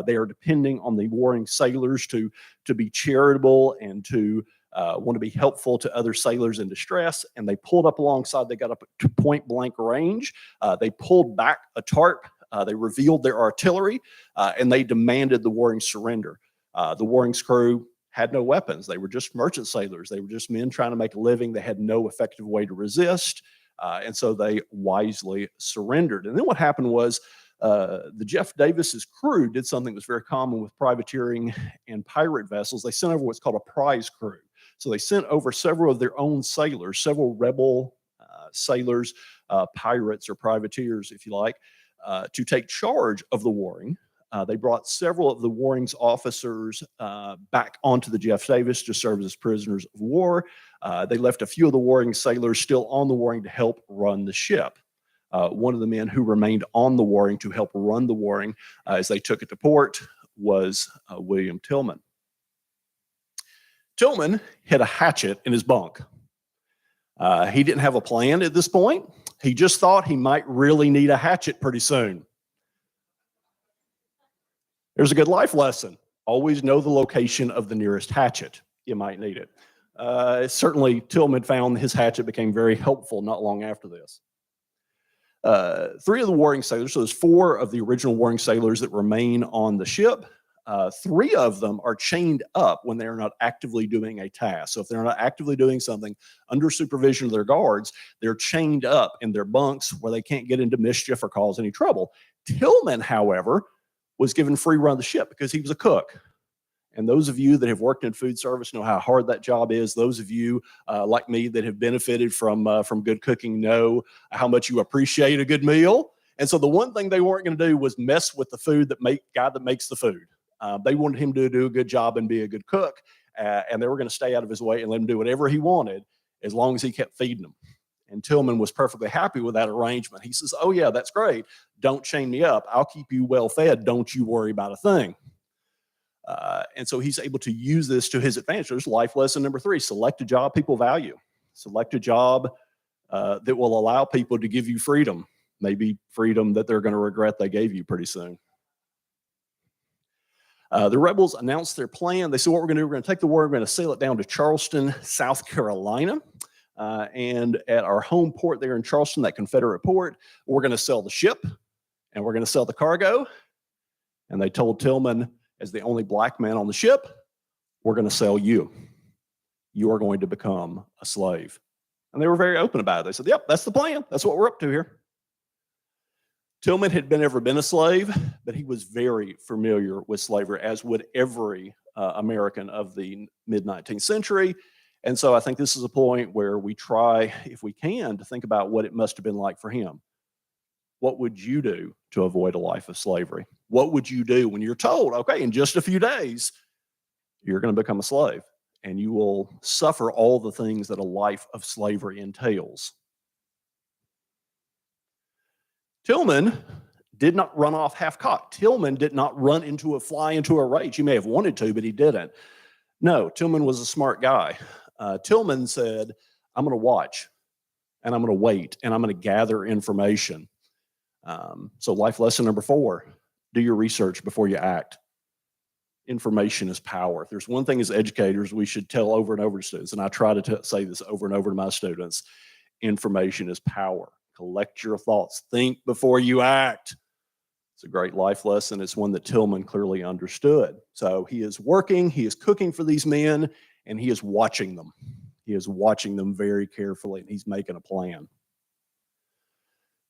They are depending on the warring sailors to be charitable and to want to be helpful to other sailors in distress. And they pulled up alongside. They got up to point blank range. They pulled back a tarp. They revealed their artillery, and they demanded the warring surrender. The warring's crew had no weapons. They were just merchant sailors. They were just men trying to make a living. They had no effective way to resist. And so they wisely surrendered. And then what happened was the Jeff Davis's crew did something that was very common with privateering and pirate vessels. They sent over what's called a prize crew. So they sent over several of their own sailors, several rebel sailors, pirates or privateers, if you like, to take charge of the warring. They brought several of the warring's officers back onto the Jeff Davis to serve as prisoners of war. They left a few of the warring sailors still on the warring to help run the ship. One of the men who remained on the warring to help run the warring as they took it to port was William Tillman. Tillman had a hatchet in his bunk. He didn't have a plan at this point. He just thought he might really need a hatchet pretty soon. There's a good life lesson. Always know the location of the nearest hatchet. You might need it. Certainly, Tillman found his hatchet became very helpful not long after this. Three of the warring sailors, so there's four of the original warring sailors that remain on the ship. Three of them are chained up when they're not actively doing a task. So if they're not actively doing something under supervision of their guards, they're chained up in their bunks where they can't get into mischief or cause any trouble. Tillman, however, was given free run of the ship because he was a cook. And those of you that have worked in food service know how hard that job is. Those of you like me that have benefited from good cooking know how much you appreciate a good meal. And so the one thing they weren't going to do was mess with the guy that makes the food. They wanted him to do a good job and be a good cook. And they were going to stay out of his way and let him do whatever he wanted as long as he kept feeding them. And Tillman was perfectly happy with that arrangement. He says, "Oh yeah, that's great. Don't chain me up. I'll keep you well fed. Don't you worry about a thing." And so he's able to use this to his advantage. There's life lesson number 3. Select a job people value. Select a job that will allow people to give you freedom. Maybe freedom that they're going to regret they gave you pretty soon. The rebels announced their plan. They said, what we're going to do, we're going to take the war, we're going to sail it down to Charleston, South Carolina. And at our home port there in Charleston, that Confederate port, we're going to sell the ship and we're going to sell the cargo. And they told Tillman, as the only black man on the ship, we're going to sell you. You are going to become a slave. And they were very open about it. They said, yep, that's the plan. That's what we're up to here. Tillman had never been a slave, but he was very familiar with slavery, as would every American of the mid-19th century. And so I think this is a point where we try, if we can, to think about what it must have been like for him. What would you do to avoid a life of slavery? What would you do when you're told, okay, in just a few days, you're going to become a slave and you will suffer all the things that a life of slavery entails? Tillman did not run off half-cocked. Tillman did not fly into a rage. He may have wanted to, but he didn't. No, Tillman was a smart guy. Tillman said, I'm going to watch and I'm going to wait and I'm going to gather information. So life lesson number 4, do your research before you act. Information is power. If there's one thing as educators we should tell over and over to students, and I try to say this over and over to my students, information is power. Collect your thoughts. Think before you act. It's a great life lesson. It's one that Tillman clearly understood. So he is working, he is cooking for these men, and he is watching them. He is watching them very carefully, and he's making a plan.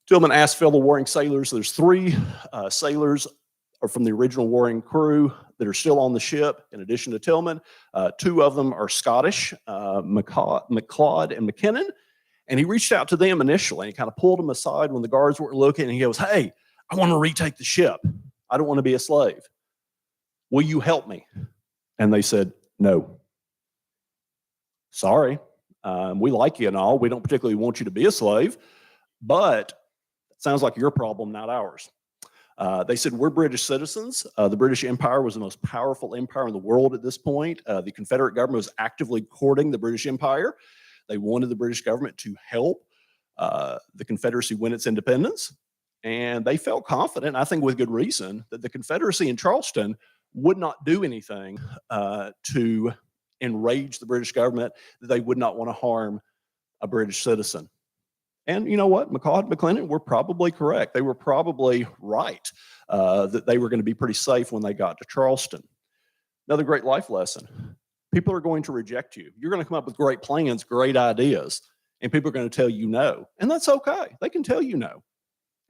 Tillman asked fellow warring sailors, there's 3 sailors from the original warring crew that are still on the ship, in addition to Tillman. 2 of them are Scottish, McLeod and McKinnon. And he reached out to them initially and he kind of pulled them aside when the guards weren't looking. And he goes, hey, I want to retake the ship. I don't want to be a slave. Will you help me? And they said, no. Sorry, we like you and all. We don't particularly want you to be a slave, but it sounds like your problem, not ours. They said, we're British citizens. The British Empire was the most powerful empire in the world at this point. The Confederate government was actively courting the British Empire. They wanted the British government to help the Confederacy win its independence. And they felt confident, I think with good reason, that the Confederacy in Charleston would not do anything to enrage the British government, that they would not want to harm a British citizen. And you know what? McCall and McClellan were probably correct. They were probably right that they were going to be pretty safe when they got to Charleston. Another great life lesson. People are going to reject you. You're going to come up with great plans, great ideas, and people are going to tell you no. And that's okay. They can tell you no.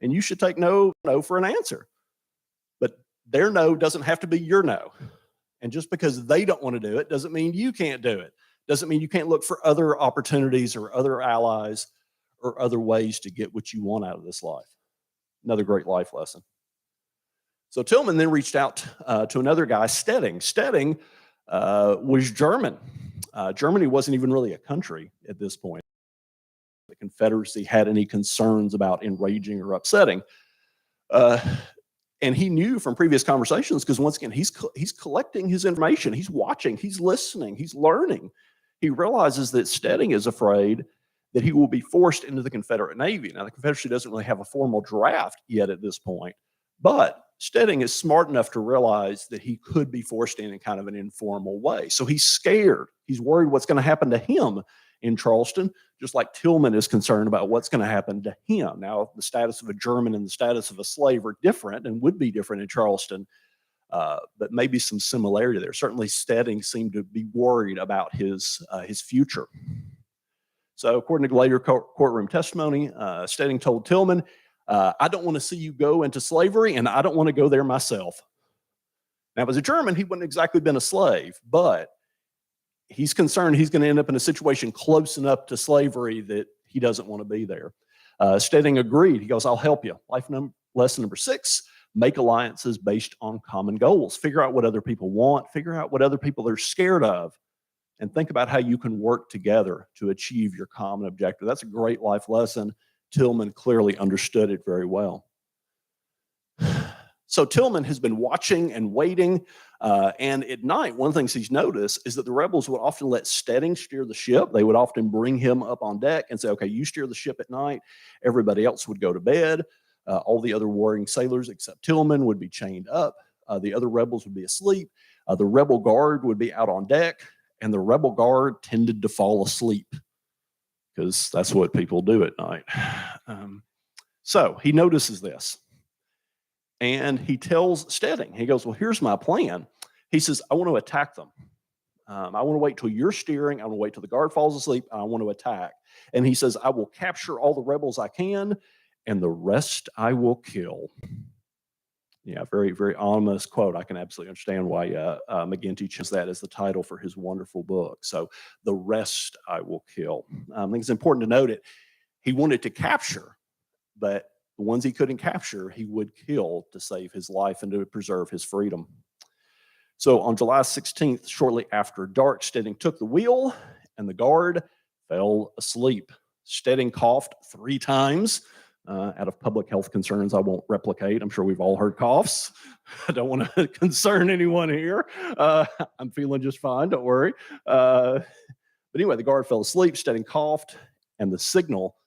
And you should take no for an answer. But their no doesn't have to be your no. And just because they don't want to do it doesn't mean you can't do it. Doesn't mean you can't look for other opportunities or other allies or other ways to get what you want out of this life. Another great life lesson. So Tillman then reached out to another guy, Stedding. Stedding was German. Germany wasn't even really a country at this point. The Confederacy had any concerns about enraging or upsetting. And he knew from previous conversations, because once again, he's collecting his information. He's watching, he's listening, he's learning. He realizes that Stedding is afraid that he will be forced into the Confederate Navy. Now, the Confederacy doesn't really have a formal draft yet at this point, but Stedding is smart enough to realize that he could be forced in kind of an informal way. So he's scared. He's worried what's going to happen to him in Charleston, just like Tillman is concerned about what's going to happen to him. Now, the status of a German and the status of a slave are different and would be different in Charleston, but maybe some similarity there. Certainly, Stedding seemed to be worried about his future. So according to later courtroom testimony, Stedding told Tillman, I don't want to see you go into slavery, and I don't want to go there myself. Now, as a German, he wouldn't exactly been a slave, but he's concerned he's going to end up in a situation close enough to slavery that he doesn't want to be there. Stedding agreed. He goes, I'll help you. Lesson number 6, make alliances based on common goals. Figure out what other people want. Figure out what other people are scared of. And think about how you can work together to achieve your common objective. That's a great life lesson. Tillman clearly understood it very well. So Tillman has been watching and waiting, and at night, one of the things he's noticed is that the rebels would often let Stedding steer the ship. They would often bring him up on deck and say, okay, you steer the ship at night. Everybody else would go to bed. All the other warring sailors except Tillman would be chained up. The other rebels would be asleep. The rebel guard would be out on deck, and the rebel guard tended to fall asleep because that's what people do at night. So he notices this. And he tells Stedding, he goes, well, here's my plan. He says, I want to attack them. I want to wait till you're steering. I want to wait till the guard falls asleep. And I want to attack. And he says, I will capture all the rebels I can, and the rest I will kill. Yeah, very, very ominous quote. I can absolutely understand why McGinty chose that as the title for his wonderful book. So the rest I will kill. I think it's important to note it. He wanted to capture, but the ones he couldn't capture, he would kill to save his life and to preserve his freedom. So on July 16th, shortly after dark, Stedding took the wheel and the guard fell asleep. Stedding coughed 3 times. Out of public health concerns, I won't replicate. I'm sure we've all heard coughs. I don't want to concern anyone here. I'm feeling just fine, don't worry. But anyway, the guard fell asleep, Stedding coughed, and the signal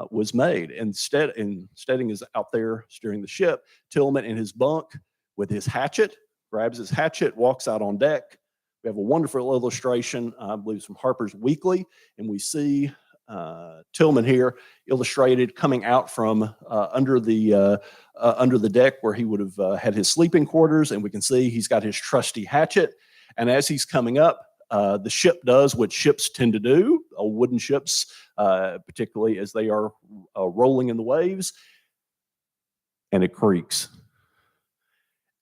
was made. And Stedding is out there steering the ship. Tillman in his bunk with his hatchet, grabs his hatchet, walks out on deck. We have a wonderful illustration, I believe, from Harper's Weekly, and we see Tillman here illustrated coming out from under the deck where he would have had his sleeping quarters, and we can see he's got his trusty hatchet. And as he's coming up, the ship does what ships tend to do, wooden ships, particularly as they are rolling in the waves, and it creaks.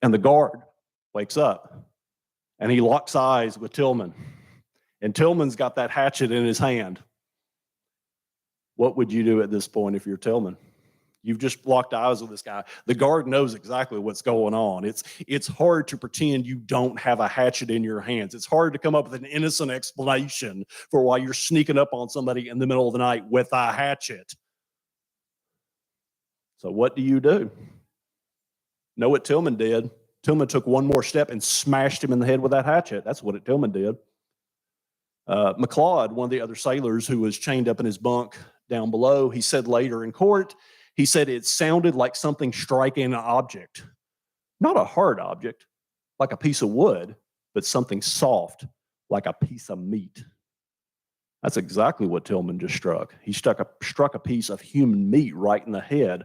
And the guard wakes up, and he locks eyes with Tillman. And Tillman's got that hatchet in his hand. What would you do at this point if you're Tillman? You've just locked eyes with this guy. The guard knows exactly what's going on. It's hard to pretend you don't have a hatchet in your hands. It's hard to come up with an innocent explanation for why you're sneaking up on somebody in the middle of the night with a hatchet. So what do? Know what Tillman did? Tillman took one more step and smashed him in the head with that hatchet. That's what Tillman did. McLeod, one of the other sailors who was chained up in his bunk down below, he said later in court, he said it sounded like something striking an object. Not a hard object, like a piece of wood, but something soft, like a piece of meat. That's exactly what Tillman just struck. He struck a piece of human meat right in the head,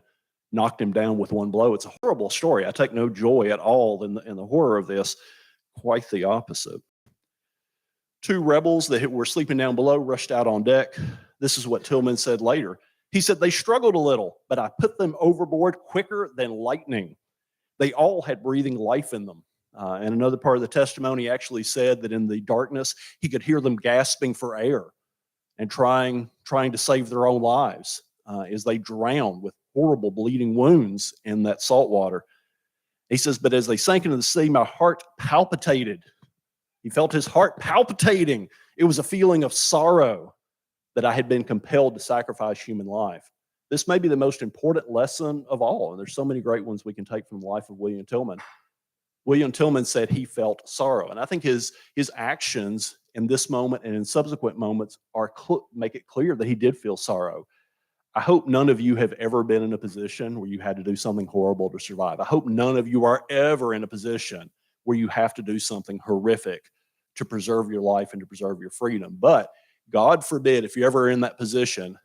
knocked him down with one blow. It's a horrible story. I take no joy at all in the horror of this. Quite the opposite. Two rebels that were sleeping down below rushed out on deck. This is what Tillman said later. He said, they struggled a little, but I put them overboard quicker than lightning. They all had breathing life in them. And another part of the testimony actually said that in the darkness, he could hear them gasping for air and trying to save their own lives as they drowned with horrible bleeding wounds in that salt water. He says, but as they sank into the sea, my heart palpitated. He felt his heart palpitating. It was a feeling of sorrow that I had been compelled to sacrifice human life. This may be the most important lesson of all, and there's so many great ones we can take from the life of William Tillman. William Tillman said he felt sorrow, and I think his actions in this moment and in subsequent moments make it clear that he did feel sorrow. I hope none of you have ever been in a position where you had to do something horrible to survive. I hope none of you are ever in a position where you have to do something horrific to preserve your life and to preserve your freedom. But God forbid, if you're ever in that position,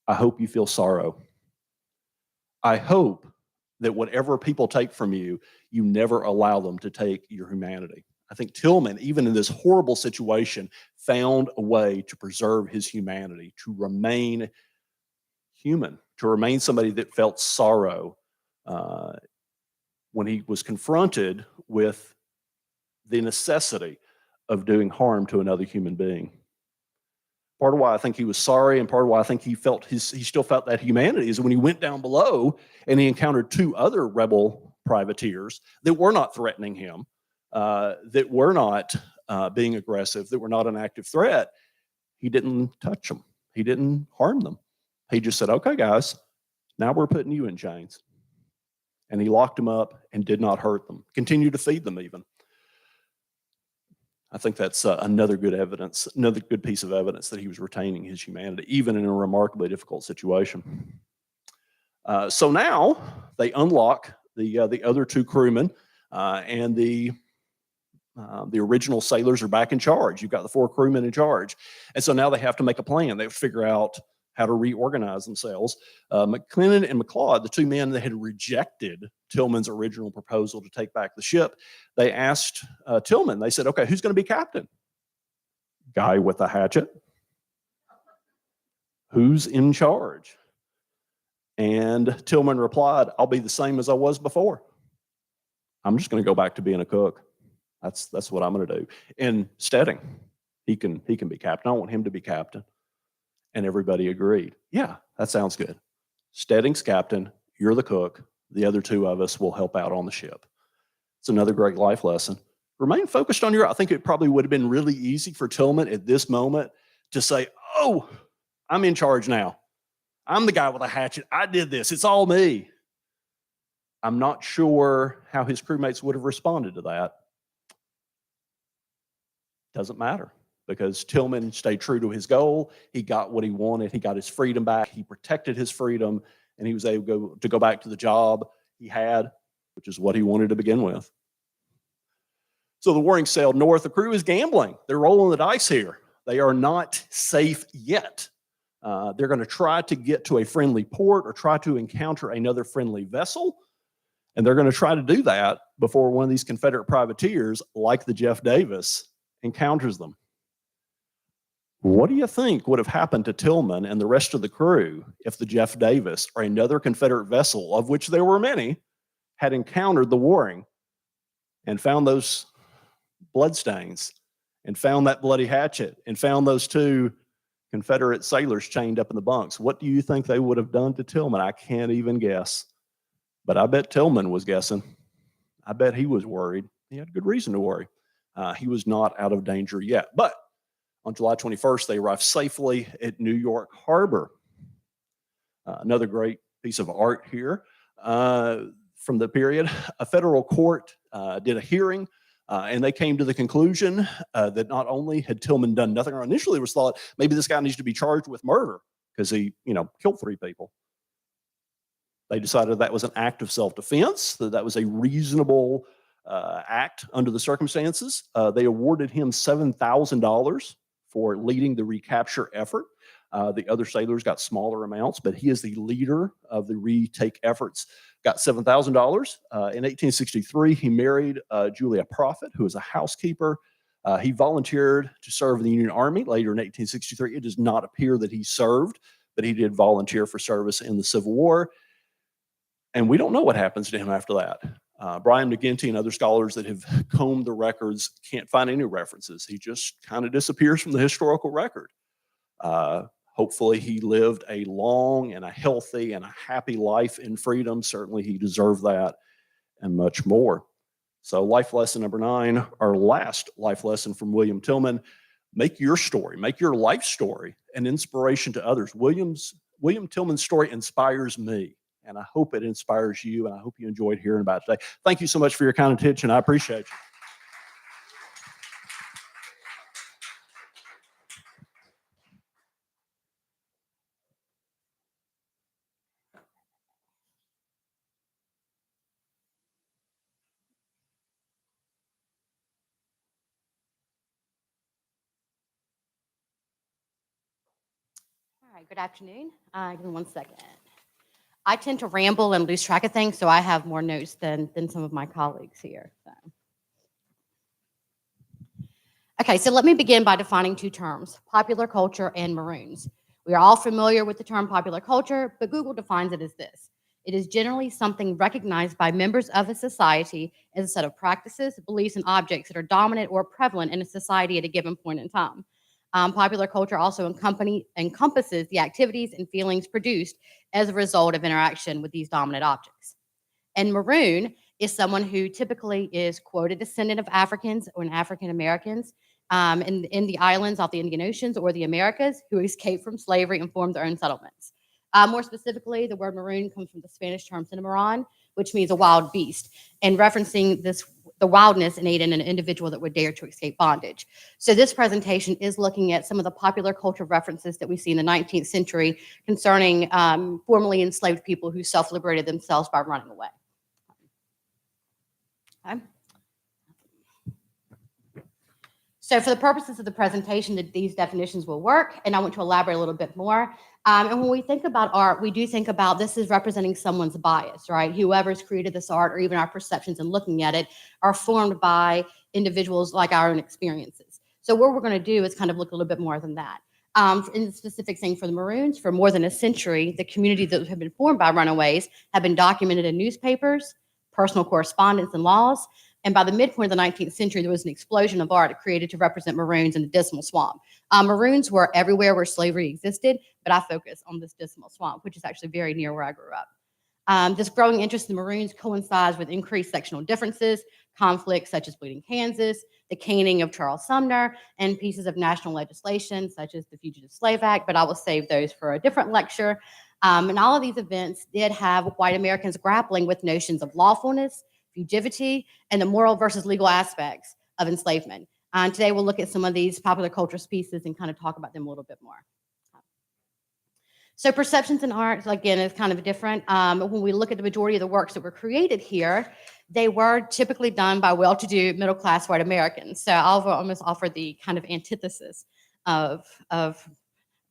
I hope you feel sorrow. I hope that whatever people take from you, you never allow them to take your humanity. I think Tillman, even in this horrible situation, found a way to preserve his humanity, to remain human, to remain somebody that felt sorrow when he was confronted with the necessity of doing harm to another human being. Part of why I think he was sorry, and part of why I think he still felt that humanity, is when he went down below and he encountered two other rebel privateers that were not threatening him, that were not being aggressive, that were not an active threat. He didn't touch them. He didn't harm them. He just said, okay, guys, now we're putting you in chains. And he locked them up and did not hurt them, continued to feed them even. I think that's another good piece of evidence that he was retaining his humanity, even in a remarkably difficult situation. So now they unlock the other two crewmen, and the original sailors are back in charge. You've got the four crewmen in charge. And so now they have to make a plan. They have to figure out how to reorganize themselves. McClellan and McLeod, the two men that had rejected Tillman's original proposal to take back the ship, they asked Tillman, they said, okay, who's going to be captain? Guy with a hatchet. Who's in charge? And Tillman replied, I'll be the same as I was before. I'm just going to go back to being a cook. That's what I'm going to do. And Stedding, he can be captain. I want him to be captain. And everybody agreed. Yeah, that sounds good. Stedding's captain, you're the cook. The other two of us will help out on the ship. It's another great life lesson. Remain focused on I think it probably would have been really easy for Tillman at this moment to say, oh, I'm in charge now. I'm the guy with a hatchet. I did this. It's all me. I'm not sure how his crewmates would have responded to that. Doesn't matter, because Tillman stayed true to his goal. He got what he wanted. He got his freedom back. He protected his freedom, and he was able to go back to the job he had, which is what he wanted to begin with. So the Waring sailed north. The crew is gambling. They're rolling the dice here. They are not safe yet. They're going to try to get to a friendly port or try to encounter another friendly vessel. And they're going to try to do that before one of these Confederate privateers, like the Jeff Davis, encounters them. What do you think would have happened to Tillman and the rest of the crew if the Jeff Davis or another Confederate vessel, of which there were many, had encountered the Waring and found those bloodstains and found that bloody hatchet and found those two Confederate sailors chained up in the bunks. What do you think they would have done to Tillman? I can't even guess. But I bet Tillman was guessing. I bet he was worried. He had good reason to worry. He was not out of danger yet. But on July 21st, they arrived safely at New York Harbor. Another great piece of art here from the period. A federal court did a hearing, and they came to the conclusion that not only had Tillman done nothing wrong, initially it was thought maybe this guy needs to be charged with murder because he, killed 3 people. They decided that was an act of self-defense, that was a reasonable act under the circumstances. They awarded him $7,000 for leading the recapture effort. The other sailors got smaller amounts, but he is the leader of the retake efforts, got $7,000. In 1863, he married Julia Prophet, who was a housekeeper. He volunteered to serve in the Union Army later in 1863. It does not appear that he served, but he did volunteer for service in the Civil War. And we don't know what happens to him after that. Brian McGinty and other scholars that have combed the records can't find any references. He just kind of disappears from the historical record. Hopefully he lived a long and a healthy and a happy life in freedom. Certainly he deserved that and much more. So life lesson number 9, our last life lesson from William Tillman: make your story, make your life story an inspiration to others. William Tillman's story inspires me, and I hope it inspires you, and I hope you enjoyed hearing about it today. Thank you so much for your kind attention. I appreciate you. All right, good afternoon. Give me 1 second. I tend to ramble and lose track of things, so I have more notes than some of my colleagues here. Okay, so let me begin by defining 2 terms: popular culture and maroons. We are all familiar with the term popular culture, but Google defines it as this: it is generally something recognized by members of a society as a set of practices, beliefs, and objects that are dominant or prevalent in a society at a given point in time. Popular culture also encompasses the activities and feelings produced as a result of interaction with these dominant objects. And maroon is someone who typically is, quote, a descendant of Africans or African Americans in the islands off the Indian Oceans or the Americas who escaped from slavery and formed their own settlements. More specifically, the word maroon comes from the Spanish term cimarron, which means a wild beast, and referencing the wildness innate in an individual that would dare to escape bondage. So this presentation is looking at some of the popular culture references that we see in the 19th century concerning formerly enslaved people who self-liberated themselves by running away. Okay. So for the purposes of the presentation, these definitions will work, and I want to elaborate a little bit more. And when we think about art, we do think about this as representing someone's bias, right? Whoever's created this art, or even our perceptions in looking at it, are formed by individuals like our own experiences. So what we're going to do is kind of look a little bit more than that. In the specific thing for the Maroons, for more than a century, the community that have been formed by runaways have been documented in newspapers, personal correspondence, and laws. And by the midpoint of the 19th century, there was an explosion of art created to represent Maroons in the Dismal Swamp. Maroons were everywhere where slavery existed, but I focus on this Dismal Swamp, which is actually very near where I grew up. This growing interest in the Maroons coincides with increased sectional differences, conflicts such as Bleeding Kansas, the caning of Charles Sumner, and pieces of national legislation such as the Fugitive Slave Act, but I will save those for a different lecture. And all of these events did have white Americans grappling with notions of lawfulness, fugitivity, and the moral versus legal aspects of enslavement. Today, we'll look at some of these popular culture pieces and kind of talk about them a little bit more. So perceptions in art, again, is kind of different. When we look at the majority of the works that were created here, they were typically done by well-to-do middle-class white Americans. So I'll almost offer the kind of antithesis of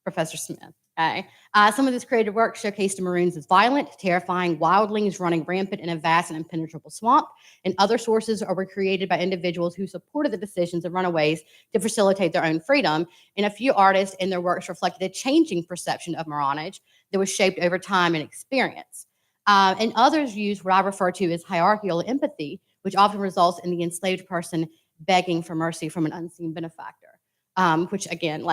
Professor Smith. Okay. Some of this creative work showcased the Maroons as violent, terrifying wildlings running rampant in a vast and impenetrable swamp, and other sources were created by individuals who supported the decisions of runaways to facilitate their own freedom. And a few artists in their works reflected a changing perception of Maronage that was shaped over time and experience. And others used what I refer to as hierarchical empathy, which often results in the enslaved person begging for mercy from an unseen benefactor. which again,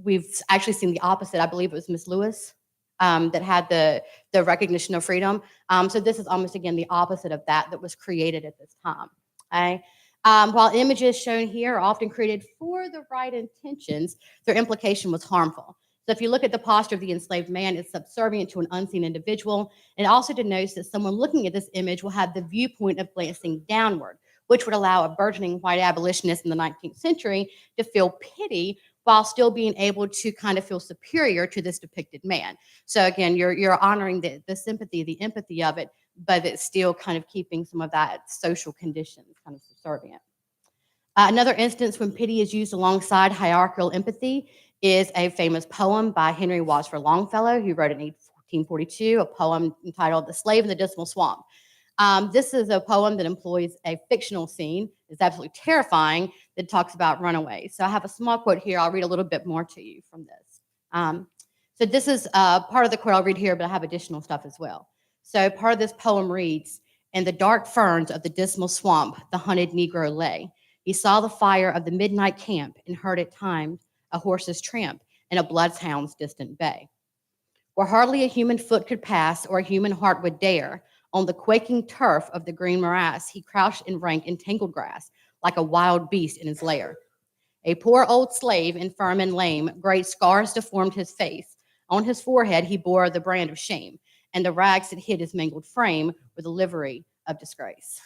we've actually seen the opposite. I believe it was Miss Lewis that had the recognition of freedom. So this is almost, again, the opposite of that was created at this time. Okay? While images shown here are often created for the right intentions, their implication was harmful. So if you look at the posture of the enslaved man, it's subservient to an unseen individual. It also denotes that someone looking at this image will have the viewpoint of glancing downward, which would allow a burgeoning white abolitionist in the 19th century to feel pity while still being able to kind of feel superior to this depicted man. So again, you're honoring the sympathy, the empathy of it, but it's still kind of keeping some of that social conditions kind of subservient. Another instance when pity is used alongside hierarchical empathy is a famous poem by Henry Wadsworth Longfellow, who wrote in 1842 a poem entitled "The Slave in the Dismal Swamp." This is a poem that employs a fictional scene. It's absolutely terrifying, that talks about runaways. So I have a small quote here. I'll read a little bit more to you from this. So this is part of the quote I'll read here, but I have additional stuff as well. So part of this poem reads, "In the dark ferns of the dismal swamp, the hunted Negro lay. He saw the fire of the midnight camp and heard at times a horse's tramp and a bloodhound's distant bay. Where hardly a human foot could pass or a human heart would dare, on the quaking turf of the green morass, he crouched in rank and tangled grass, like a wild beast in his lair. A poor old slave, infirm and lame, great scars deformed his face. On his forehead he bore the brand of shame, and the rags that hid his mangled frame were the livery of disgrace.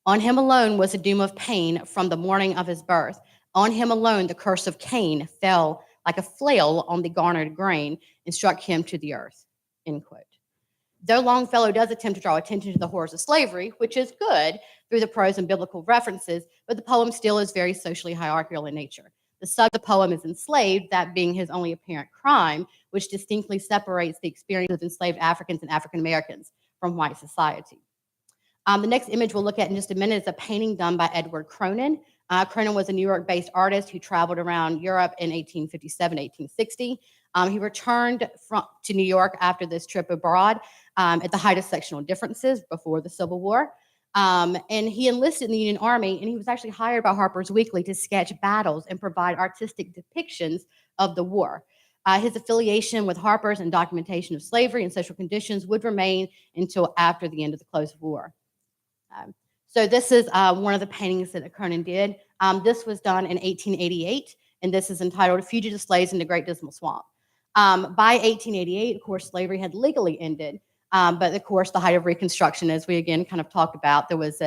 On him alone was the doom of pain from the morning of his birth. On him alone the curse of Cain fell like a flail on the garnered grain and struck him to the earth." End quote. Though Longfellow does attempt to draw attention to the horrors of slavery, which is good through the prose and biblical references, but the poem still is very socially hierarchical in nature. The subject of the poem is enslaved, that being his only apparent crime, which distinctly separates the experience of enslaved Africans and African Americans from white society. The next image we'll look at in just a minute is a painting done by Edward Cronin. Cronin was a New York-based artist who traveled around Europe in 1857, 1860. He returned to New York after this trip abroad at the height of sectional differences before the Civil War. And he enlisted in the Union Army, and he was actually hired by Harper's Weekly to sketch battles and provide artistic depictions of the war. His affiliation with Harper's and documentation of slavery and social conditions would remain until after the end of the close of war. So this is one of the paintings that Cronin did. This was done in 1888, and this is entitled "Fugitive Slaves in the Great Dismal Swamp." By 1888, of course, slavery had legally ended, but of course, the height of Reconstruction, as we again kind of talked about, there was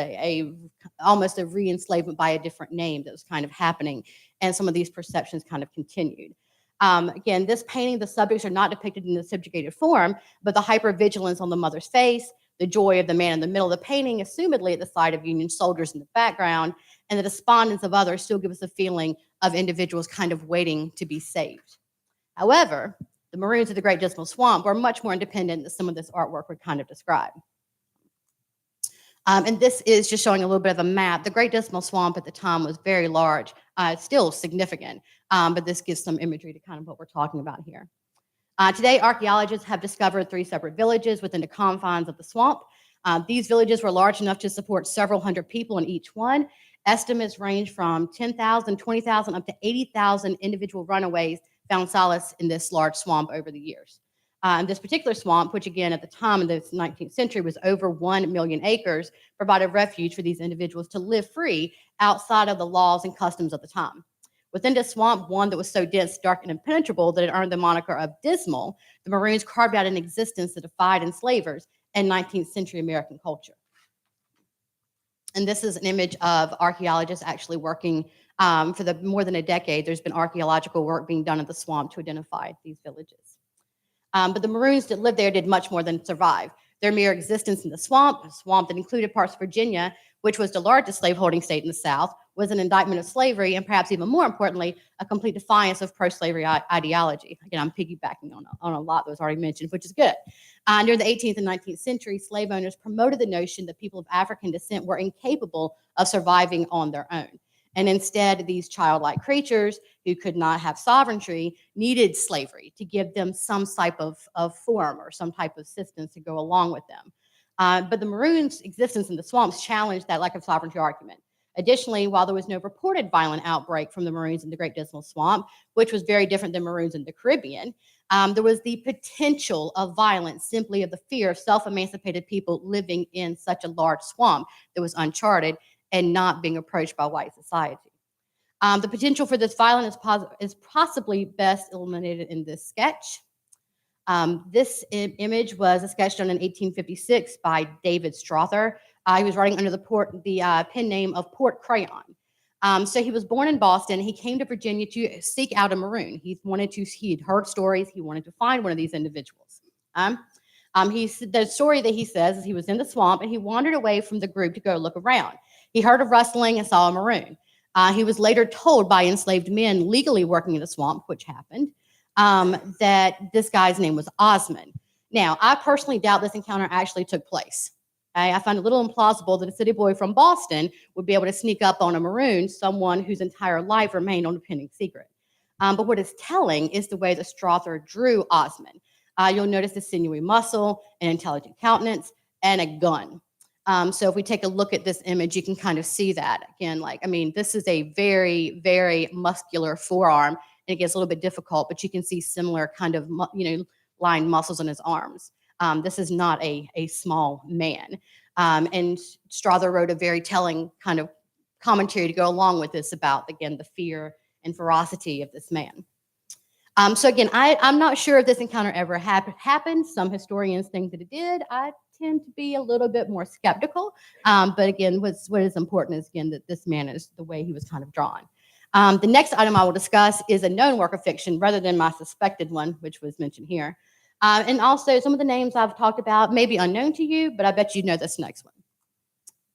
almost a re-enslavement by a different name that was kind of happening, and some of these perceptions kind of continued. Again, this painting, the subjects are not depicted in the subjugated form, but the hypervigilance on the mother's face, the joy of the man in the middle of the painting, assumedly at the sight of Union soldiers in the background, and the despondence of others still give us a feeling of individuals kind of waiting to be saved. However, the Maroons of the Great Dismal Swamp were much more independent than some of this artwork would kind of describe. And this is just showing a little bit of a map. The Great Dismal Swamp at the time was very large, still significant, but this gives some imagery to kind of what we're talking about here. Today, archaeologists have discovered 3 separate villages within the confines of the swamp. These villages were large enough to support several hundred people in each one. Estimates range from 10,000, 20,000, up to 80,000 individual runaways found solace in this large swamp over the years. This particular swamp, which again at the time in the 19th century was over 1 million acres, provided refuge for these individuals to live free outside of the laws and customs of the time. Within this swamp, one that was so dense, dark, and impenetrable that it earned the moniker of Dismal, the Maroons carved out an existence that defied enslavers and 19th century American culture. And this is an image of archaeologists actually working for more than a decade. There's been archaeological work being done in the swamp to identify these villages. But the Maroons that lived there did much more than survive. Their mere existence in the swamp, a swamp that included parts of Virginia, which was the largest slaveholding state in the South, was an indictment of slavery, and perhaps even more importantly, a complete defiance of pro-slavery ideology. Again, I'm piggybacking on a lot that was already mentioned, which is good. During the 18th and 19th century, slave owners promoted the notion that people of African descent were incapable of surviving on their own. And instead, these childlike creatures who could not have sovereignty needed slavery to give them some type of form or some type of assistance to go along with them. But the Maroons' existence in the swamps challenged that lack of sovereignty argument. Additionally, while there was no reported violent outbreak from the Maroons in the Great Dismal Swamp, which was very different than Maroons in the Caribbean, there was the potential of violence simply of the fear of self-emancipated people living in such a large swamp that was uncharted and not being approached by white society. The potential for this violence is possibly best illuminated in this sketch. This image was a sketch done in 1856 by David Strother. He was writing under the pen name of Port Crayon. So he was born in Boston. He came to Virginia to seek out a Maroon. He had heard stories. He wanted to find one of these individuals. The story that he says is he was in the swamp and he wandered away from the group to go look around. He heard a rustling and saw a Maroon. He was later told by enslaved men legally working in the swamp, which happened, that this guy's name was Osmond. Now, I personally doubt this encounter actually took place. I find it a little implausible that a city boy from Boston would be able to sneak up on a Maroon, someone whose entire life remained on a pending secret. But what is telling is the way that Strother drew Osmond. You'll notice the sinewy muscle, an intelligent countenance, and a gun. So if we take a look at this image, you can kind of see that. Again, this is a very, very muscular forearm, and it gets a little bit difficult, but you can see similar kind of, lined muscles on his arms. This is not a small man. And Strother wrote a very telling kind of commentary to go along with this about, again, the fear and ferocity of this man. So again, I'm not sure if this encounter ever happened. Some historians think that it did. I tend to be a little bit more skeptical. But again, what is important is, again, that this man is the way he was kind of drawn. The next item I will discuss is a known work of fiction rather than my suspected one, which was mentioned here. And also, some of the names I've talked about may be unknown to you, but I bet you know this next one.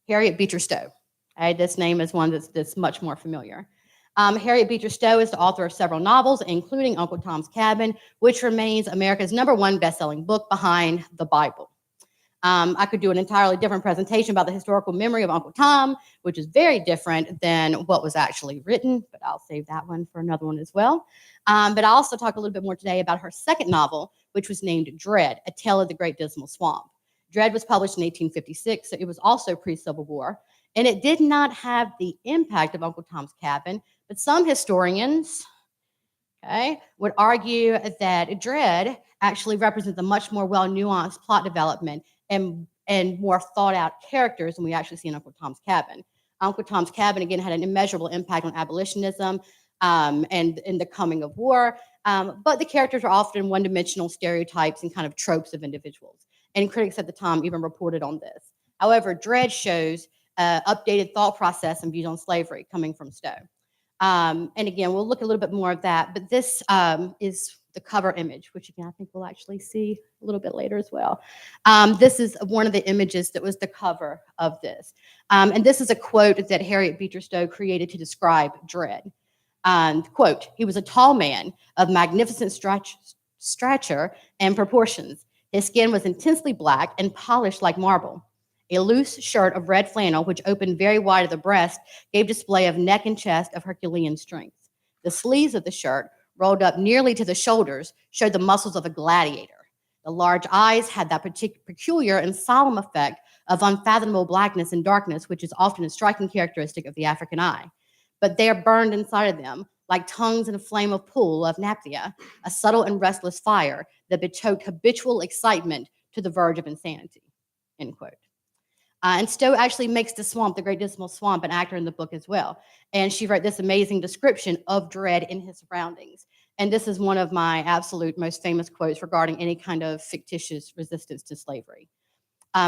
Harriet Beecher Stowe. Okay, this name is one that's much more familiar. Harriet Beecher Stowe is the author of several novels, including Uncle Tom's Cabin, which remains America's #1 best-selling book behind the Bible. I could do an entirely different presentation about the historical memory of Uncle Tom, which is very different than what was actually written, but I'll save that one for another one as well. But I'll also talk a little bit more today about her second novel, which was named Dread, A Tale of the Great Dismal Swamp. Dread was published in 1856, so it was also pre-Civil War, and it did not have the impact of Uncle Tom's Cabin, but some historians, would argue that Dread actually represents a much more well-nuanced plot development and more thought-out characters than we actually see in Uncle Tom's Cabin. Uncle Tom's Cabin, again, had an immeasurable impact on abolitionism and in the coming of war, but the characters are often one-dimensional stereotypes and kind of tropes of individuals. And critics at the time even reported on this. However, Dread shows updated thought process and views on slavery coming from Stowe. And again, we'll look a little bit more of that, but this is the cover image, which again, I think we'll actually see a little bit later as well. This is one of the images that was the cover of this. And this is a quote that Harriet Beecher Stowe created to describe Dread. Quote, "He was a tall man of magnificent stature and proportions. His skin was intensely black and polished like marble. A loose shirt of red flannel, which opened very wide at the breast, gave display of neck and chest of Herculean strength. The sleeves of the shirt, rolled up nearly to the shoulders, showed the muscles of a gladiator. The large eyes had that peculiar and solemn effect of unfathomable blackness and darkness, which is often a striking characteristic of the African eye. But there burned inside of them, like tongues in a flame of pool of naphtha, a subtle and restless fire that betokened habitual excitement to the verge of insanity." End quote. And Stowe actually makes the swamp, the Great Dismal Swamp, an actor in the book as well. And she wrote this amazing description of Dread in his surroundings. And this is one of my absolute most famous quotes regarding any kind of fictitious resistance to slavery.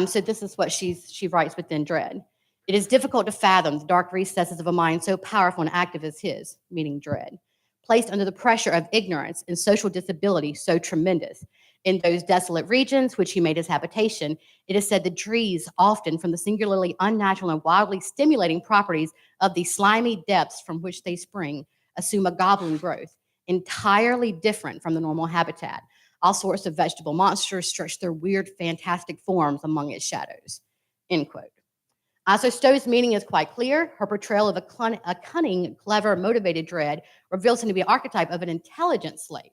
So this is what she writes within Dread. "It is difficult to fathom the dark recesses of a mind so powerful and active as his," meaning Dread, "placed under the pressure of ignorance and social disability so tremendous. In those desolate regions which he made his habitation, it is said the trees, often from the singularly unnatural and wildly stimulating properties of the slimy depths from which they spring, assume a goblin growth, entirely different from the normal habitat. All sorts of vegetable monsters stretch their weird, fantastic forms among its shadows." End quote. So Stowe's meaning is quite clear. Her portrayal of a cunning, clever, motivated Dread reveals him to be an archetype of an intelligent slave.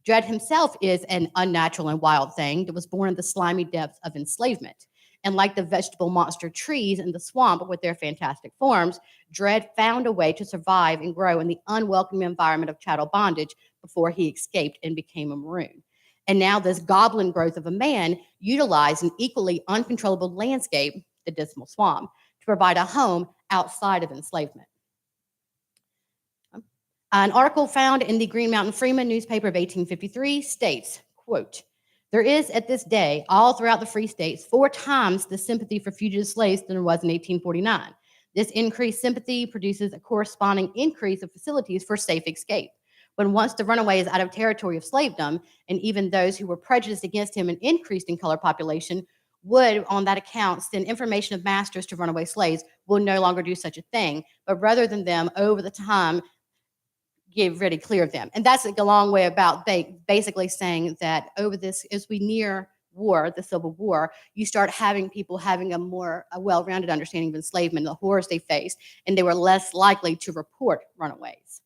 Dread himself is an unnatural and wild thing that was born in the slimy depths of enslavement. And like the vegetable monster trees in the swamp with their fantastic forms, Dread found a way to survive and grow in the unwelcome environment of chattel bondage before he escaped and became a maroon. And now this goblin growth of a man utilized an equally uncontrollable landscape, the dismal swamp, to provide a home outside of enslavement. An article found in the Green Mountain Freeman newspaper of 1853 states, quote, "There is at this day, all throughout the free states, 4 times the sympathy for fugitive slaves than there was in 1849. This increased sympathy produces a corresponding increase of facilities for safe escape. When once the runaway is out of territory of slavedom, and even those who were prejudiced against him and increased in colored population would, on that account, send information of masters to runaway slaves, will no longer do such a thing, but rather than them over the time get ready clear of them." And that's a long way about basically saying that over this, as we near war, the Civil War, you start having people having a well-rounded understanding of enslavement, the horrors they faced, and they were less likely to report runaways.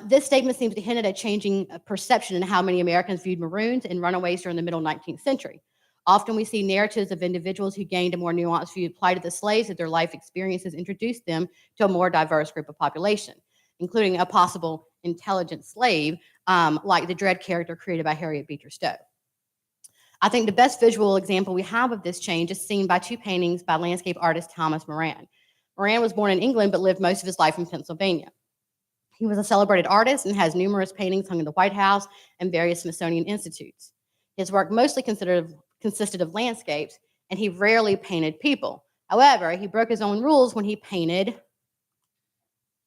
This statement seems to hint at a changing perception in how many Americans viewed maroons and runaways during the middle 19th century. Often we see narratives of individuals who gained a more nuanced view applied to the slaves as their life experiences introduced them to a more diverse group of population, including a possible intelligent slave, like the Dread character created by Harriet Beecher Stowe. I think the best visual example we have of this change is seen by 2 paintings by landscape artist Thomas Moran. Moran was born in England but lived most of his life in Pennsylvania. He was a celebrated artist and has numerous paintings hung in the White House and various Smithsonian institutes. His work mostly consisted of landscapes, and he rarely painted people. However, he broke his own rules when he painted,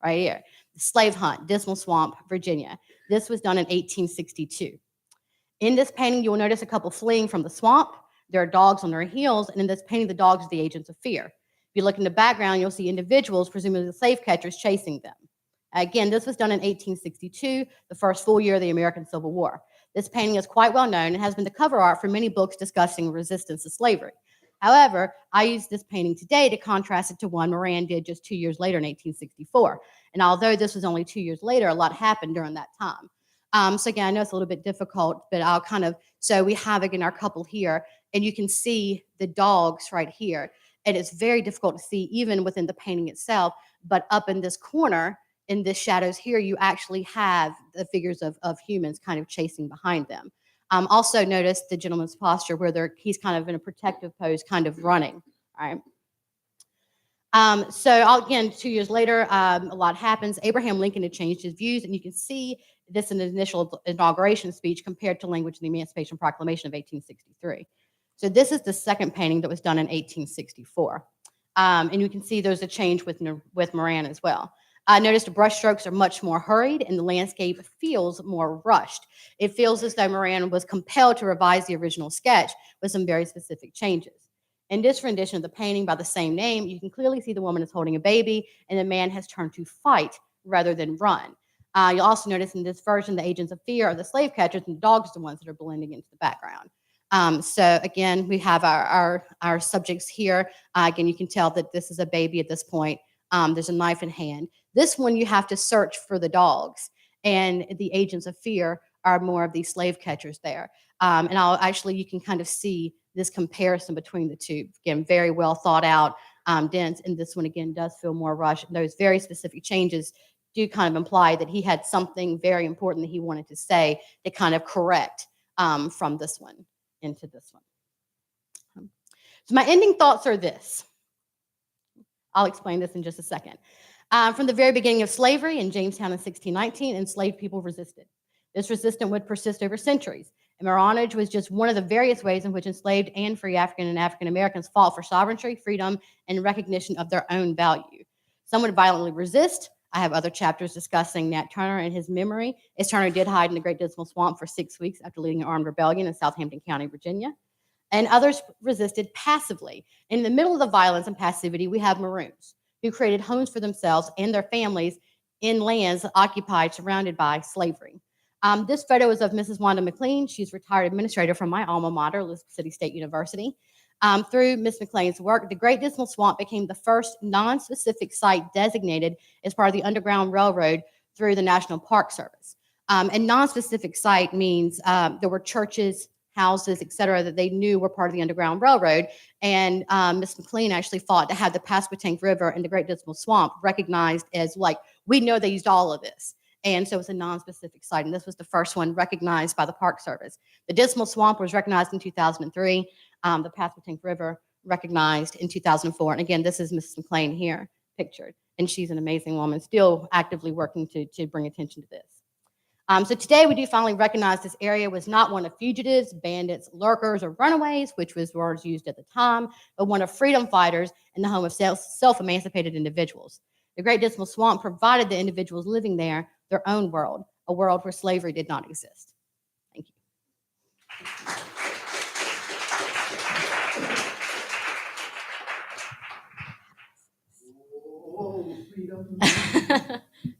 right here, the slave hunt, Dismal Swamp, Virginia. This was done in 1862. In this painting, you will notice a couple fleeing from the swamp. There are dogs on their heels, and in this painting, the dogs are the agents of fear. If you look in the background, you'll see individuals, presumably the slave catchers, chasing them. Again, this was done in 1862, the first full year of the American Civil War. This painting is quite well known and has been the cover art for many books discussing resistance to slavery. However, I use this painting today to contrast it to one Moran did just 2 years later in 1864. And although this was only 2 years later, a lot happened during that time. So again, I know it's a little bit difficult, but so we have again our couple here, and you can see the dogs right here. And it's very difficult to see even within the painting itself, but up in this corner, in the shadows here, you actually have the figures of humans kind of chasing behind them. Also notice the gentleman's posture where he's kind of in a protective pose, kind of running, all right? Again, 2 years later, a lot happens. Abraham Lincoln had changed his views, and you can see this in the initial inauguration speech compared to language in the Emancipation Proclamation of 1863. So this is the second painting that was done in 1864. And you can see there's a change with Moran as well. Notice the brush strokes are much more hurried and the landscape feels more rushed. It feels as though Moran was compelled to revise the original sketch with some very specific changes. In this rendition of the painting by the same name, you can clearly see the woman is holding a baby and the man has turned to fight rather than run. You'll also notice in this version, the agents of fear are the slave catchers and the dogs are the ones that are blending into the background. So again, we have our subjects here. Again, you can tell that this is a baby at this point. There's a knife in hand. This one, you have to search for the dogs, and the agents of fear are more of these slave catchers there. And you can kind of see this comparison between the two. Again, very well thought out, dense, and this one again does feel more rushed. And those very specific changes do kind of imply that he had something very important that he wanted to say to kind of correct from this one into this one. So my ending thoughts are this. I'll explain this in just a second. From the very beginning of slavery in Jamestown in 1619, enslaved people resisted. This resistance would persist over centuries. And marronage was just one of the various ways in which enslaved and free African and African Americans fought for sovereignty, freedom, and recognition of their own value. Some would violently resist. I have other chapters discussing Nat Turner and his memory, as Turner did hide in the Great Dismal Swamp for 6 weeks after leading an armed rebellion in Southampton County, Virginia. And others resisted passively. In the middle of the violence and passivity, we have Maroons, who created homes for themselves and their families in lands occupied, surrounded by slavery. This photo is of Mrs. Wanda McLean. She's retired administrator from my alma mater, Elizabeth City State University. Through Ms. McLean's work, the Great Dismal Swamp became the first non-specific site designated as part of the Underground Railroad through the National Park Service. And non-specific site means there were churches, houses, et cetera, that they knew were part of the Underground Railroad. And Miss McLean actually fought to have the Pasquotank River and the Great Dismal Swamp recognized as, like, we know they used all of this. And so it's a non-specific site. And this was the first one recognized by the Park Service. The Dismal Swamp was recognized in 2003. The Pasquotank River recognized in 2004. And again, this is Mrs. McLean here pictured. And she's an amazing woman, still actively working to bring attention to this. So today we do finally recognize this area was not one of fugitives, bandits, lurkers, or runaways, which was words used at the time, but one of freedom fighters and the home of self-emancipated individuals. The Great Dismal Swamp provided the individuals living there their own world, a world where slavery did not exist. Thank you. Whoa, freedom.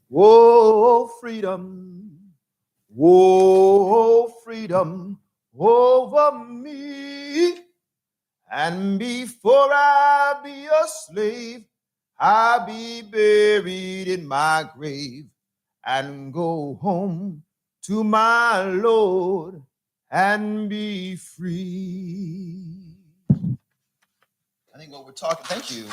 Whoa, freedom. Whoa, freedom over me. And before I be a slave, I'll be buried in my grave and go home to my Lord and be free. I think what we're talking, thank you.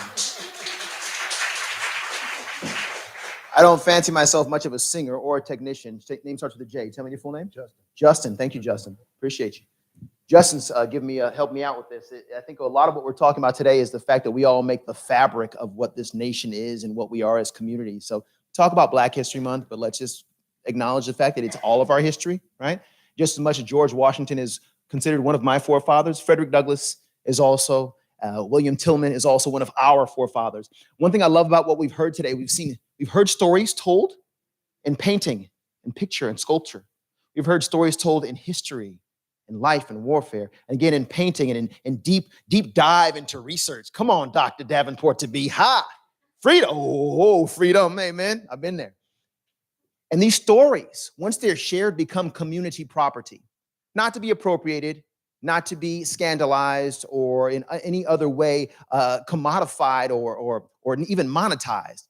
I don't fancy myself much of a singer or a technician. Name starts with a J. Tell me your full name. Justin. Justin. Thank you, Justin. Appreciate you. Justin's helped me out with this. I think a lot of what we're talking about today is the fact that we all make the fabric of what this nation is and what we are as communities. So talk about Black History Month, but let's just acknowledge the fact that it's all of our history, right? Just as much as George Washington is considered one of my forefathers, Frederick Douglass is also, William Tillman is also one of our forefathers. One thing I love about what we've heard today, we've heard stories told in painting and picture and sculpture. We've heard stories told in history, in life and warfare, and again in painting and in deep dive into research. Come on, Dr. Davenport, to be high. Freedom, oh, freedom, amen. I've been there. And these stories, once they're shared, become community property, not to be appropriated, not to be scandalized or in any other way commodified or even monetized,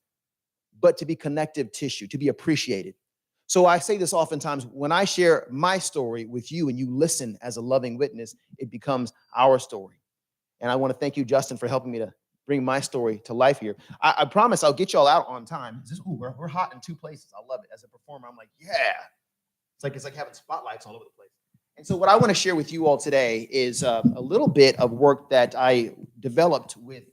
but to be connective tissue, to be appreciated. So I say this oftentimes, when I share my story with you and you listen as a loving witness, it becomes our story. And I want to thank you, Justin, for helping me to bring my story to life here. I promise I'll get y'all out on time. We're hot in two places. I love it. As a performer, I'm like, yeah. It's like having spotlights all over the place. And so what I want to share with you all today is a little bit of work that I developed with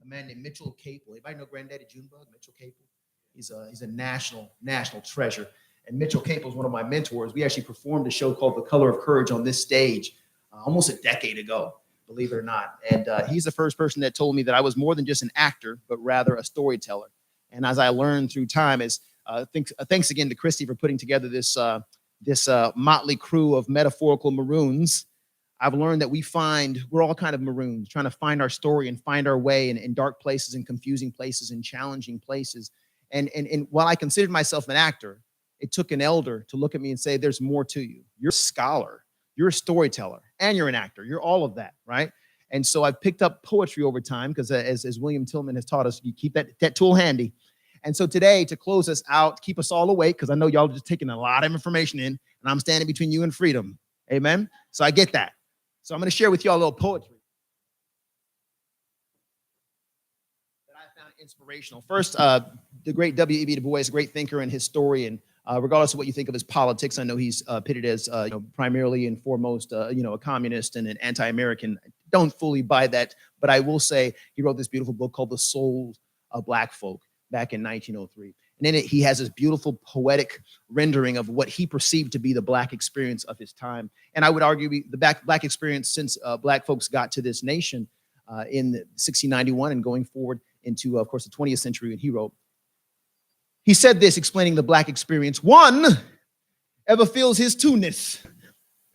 a man named Mitchell Capel. Anybody know Granddaddy Junebug? Mitchell Capel? He's a national treasure. And Mitchell Capel is one of my mentors. We actually performed a show called The Color of Courage on this stage almost a decade ago, believe it or not. And he's the first person that told me that I was more than just an actor, but rather a storyteller. And as I learned through time, thanks again to Christy for putting together this motley crew of metaphorical maroons. I've learned that we're all kind of maroons, trying to find our story and find our way in dark places and confusing places and challenging places. And while I considered myself an actor, it took an elder to look at me and say, there's more to you. You're a scholar, you're a storyteller, and you're an actor. You're all of that, right? And so I've picked up poetry over time because as William Tillman has taught us, you keep that tool handy. And so today, to close us out, keep us all awake, because I know y'all are just taking a lot of information in, and I'm standing between you and freedom. Amen? So I get that. So I'm going to share with y'all a little poetry that I found inspirational. First, the great W.E.B. Du Bois, a great thinker and historian. Regardless of what you think of his politics, I know he's pitted as primarily and foremost, a communist and an anti-American. Don't fully buy that, but I will say he wrote this beautiful book called The Souls of Black Folk back in 1903. And in it, he has this beautiful poetic rendering of what he perceived to be the Black experience of his time. And I would argue the Black experience since Black folks got to this nation in 1691 and going forward into, of course, the 20th century. And he said this, explaining the Black experience: one ever feels his two-ness,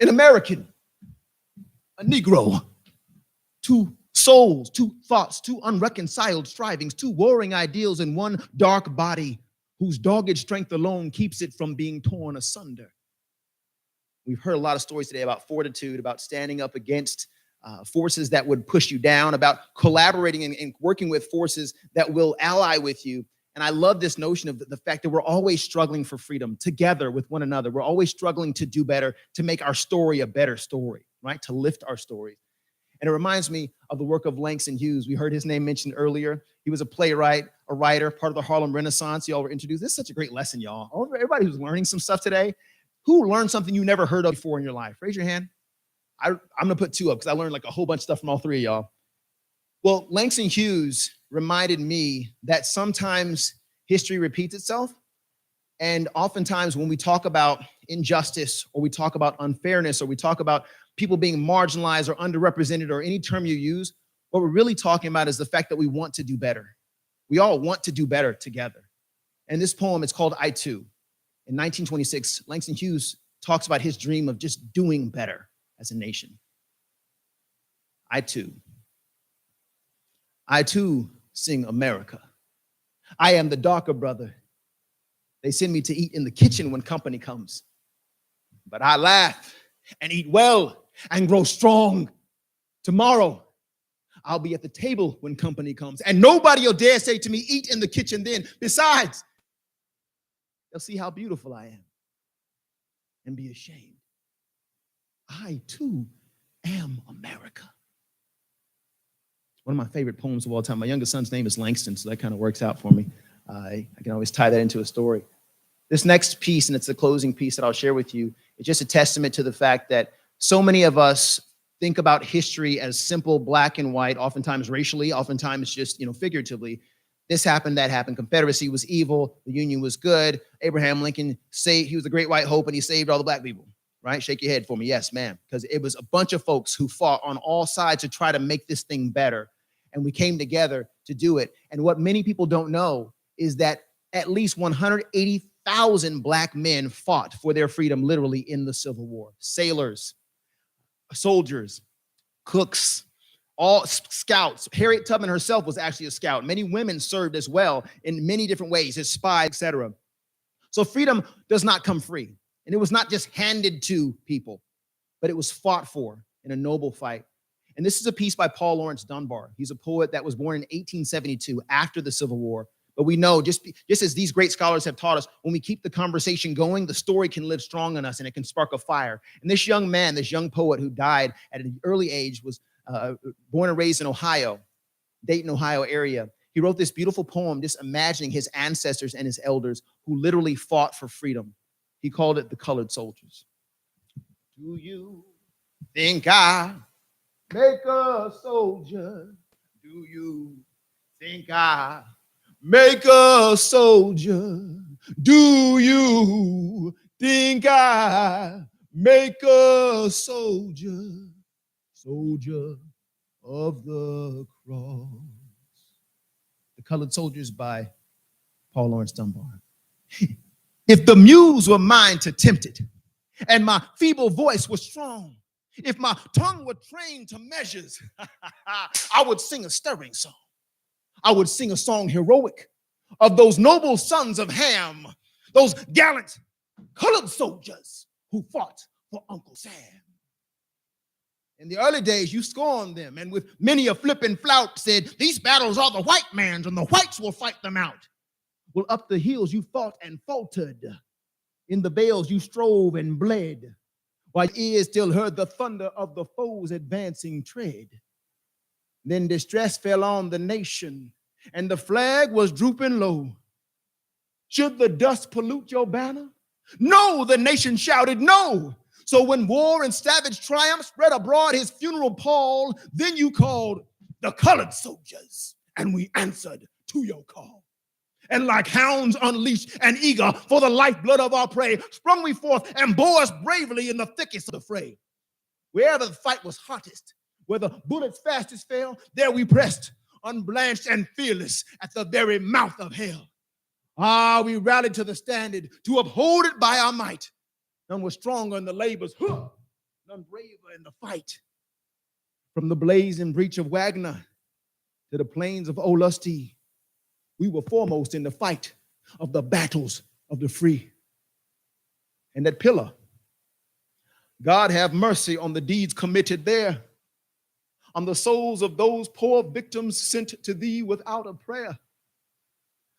an American, a Negro, two souls, two thoughts, two unreconciled strivings, two warring ideals in one dark body whose dogged strength alone keeps it from being torn asunder. We've heard a lot of stories today about fortitude, about standing up against forces that would push you down, about collaborating and working with forces that will ally with you. And I love this notion of the fact that we're always struggling for freedom together with one another. We're always struggling to do better, to make our story a better story, right? To lift our stories. And it reminds me of the work of Langston Hughes. We heard his name mentioned earlier. He was a playwright, a writer, part of the Harlem Renaissance. Y'all were introduced. This is such a great lesson, y'all. Everybody who's learning some stuff today, who learned something you never heard of before in your life? Raise your hand. I'm going to put 2 up because I learned like a whole bunch of stuff from all 3 of y'all. Well, Langston Hughes reminded me that sometimes history repeats itself. And oftentimes when we talk about injustice, or we talk about unfairness, or we talk about people being marginalized or underrepresented, or any term you use, what we're really talking about is the fact that we want to do better. We all want to do better together. And this poem is called I Too. In 1926, Langston Hughes talks about his dream of just doing better as a nation. I too sing America. I am the darker brother. They send me to eat in the kitchen when company comes. But I laugh and eat well and grow strong. Tomorrow, I'll be at the table when company comes. And nobody will dare say to me, eat in the kitchen then. Besides, they'll see how beautiful I am and be ashamed. I too am America. One of my favorite poems of all time. My youngest son's name is Langston, so that kind of works out for me. I can always tie that into a story. This next piece, and it's the closing piece that I'll share with you, is just a testament to the fact that so many of us think about history as simple black and white, oftentimes racially, oftentimes just, figuratively. This happened, that happened. Confederacy was evil. The Union was good. Abraham Lincoln he was the great white hope, and he saved all the black people, right? Shake your head for me. Yes, ma'am. Because it was a bunch of folks who fought on all sides to try to make this thing better. And we came together to do it. And what many people don't know is that at least 180,000 black men fought for their freedom literally in the Civil War. Sailors, soldiers, cooks, all scouts. Harriet Tubman herself was actually a scout. Many women served as well in many different ways as spies, etc. So freedom does not come free. And it was not just handed to people, but it was fought for in a noble fight. And this is a piece by Paul Laurence Dunbar. He's a poet that was born in 1872 after the Civil War. But we know, just as these great scholars have taught us, when we keep the conversation going, the story can live strong in us and it can spark a fire. And this young man, this young poet who died at an early age, was born and raised in Ohio, Dayton, Ohio area. He wrote this beautiful poem just imagining his ancestors and his elders who literally fought for freedom. He called it The Colored Soldiers. Do you think I make a soldier? Do you think I make a soldier? Do you think I make a soldier? Soldier of the cross. The Colored Soldiers by Paul Laurence Dunbar. If the muse were mine to tempt it, and my feeble voice was strong, if my tongue were trained to measures, I would sing a stirring song. I would sing a song heroic of those noble sons of Ham, those gallant colored soldiers who fought for Uncle Sam. In the early days, you scorned them, and with many a flip and flout said, these battles are the white man's, and the whites will fight them out. Well, up the hills you fought and faltered. In the vales you strove and bled, while ears still heard the thunder of the foe's advancing tread. Then distress fell on the nation, and the flag was drooping low. Should the dust pollute your banner? No, the nation shouted, no. So when war and savage triumph spread abroad his funeral pall, then you called the colored soldiers, and we answered to your call. And like hounds unleashed and eager for the lifeblood of our prey, sprung we forth and bore us bravely in the thickest of the fray. Wherever the fight was hottest, where the bullets fastest fell, there we pressed, unblanched and fearless at the very mouth of hell. Ah, we rallied to the standard to uphold it by our might. None was stronger in the labors, none braver in the fight. From the blazing breach of Wagner to the plains of Olustee, we were foremost in the fight of the battles of the free. And that pillar, God have mercy on the deeds committed there, on the souls of those poor victims sent to thee without a prayer.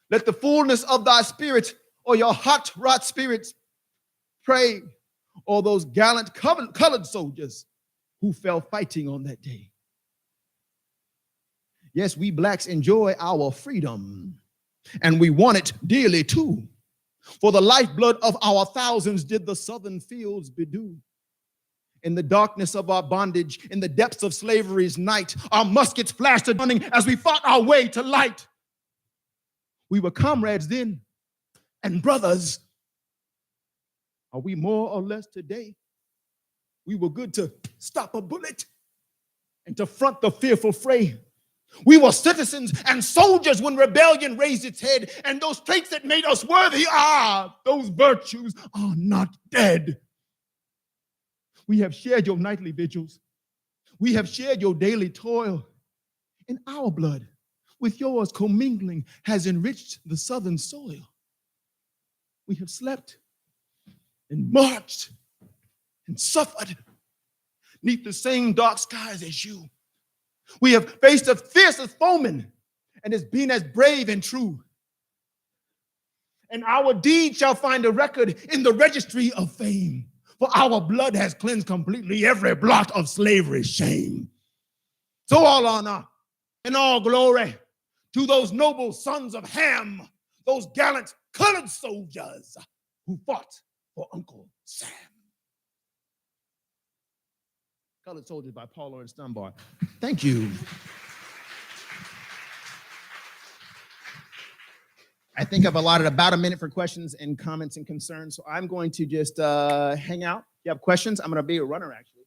Let the fullness of thy spirit, or your hot rod spirits, pray, or those gallant colored soldiers who fell fighting on that day. Yes, we blacks enjoy our freedom, and we want it dearly too. For the lifeblood of our thousands did the southern fields bedew. In the darkness of our bondage, in the depths of slavery's night, our muskets flashed a running as we fought our way to light. We were comrades then and brothers. Are we more or less today? We were good to stop a bullet and to front the fearful fray. We were citizens and soldiers when rebellion raised its head, and those traits that made us worthy, those virtues are not dead. We have shared your nightly vigils. We have shared your daily toil. And our blood, with yours commingling, has enriched the southern soil. We have slept and marched and suffered neath the same dark skies as you. We have faced the fiercest foeman and has been as brave and true. And our deed shall find a record in the registry of fame. For our blood has cleansed completely every blot of slavery's shame. So all honor and all glory to those noble sons of Ham, those gallant colored soldiers who fought for Uncle Sam. Colored Soldiers by Paul Lawrence Dunbar. Thank you. I think I've allotted about a minute for questions and comments and concerns, so I'm going to just hang out. If you have questions, I'm going to be a runner, actually.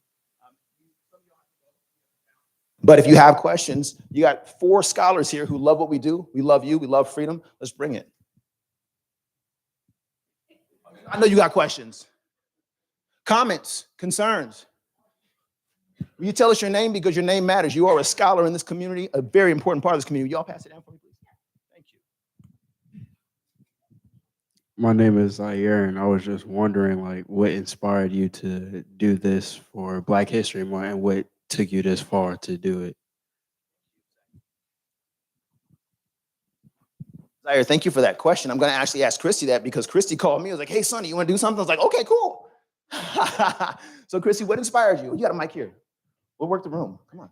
But if you have questions, you got 4 scholars here who love what we do. We love you. We love freedom. Let's bring it. I know you got questions. Comments, concerns. Will you tell us your name? Because your name matters. You are a scholar in this community, a very important part of this community. Y'all pass it down for me, please. Thank you. My name is Zaire, and I was just wondering, like, what inspired you to do this for Black History Month, and what took you this far to do it? Zaire, thank you for that question. I'm going to actually ask Christy that because Christy called me. I was like, hey, Sonny, you want to do something? I was like, okay, cool. So, Christy, what inspired you? You got a mic here. We'll work the room. Come on.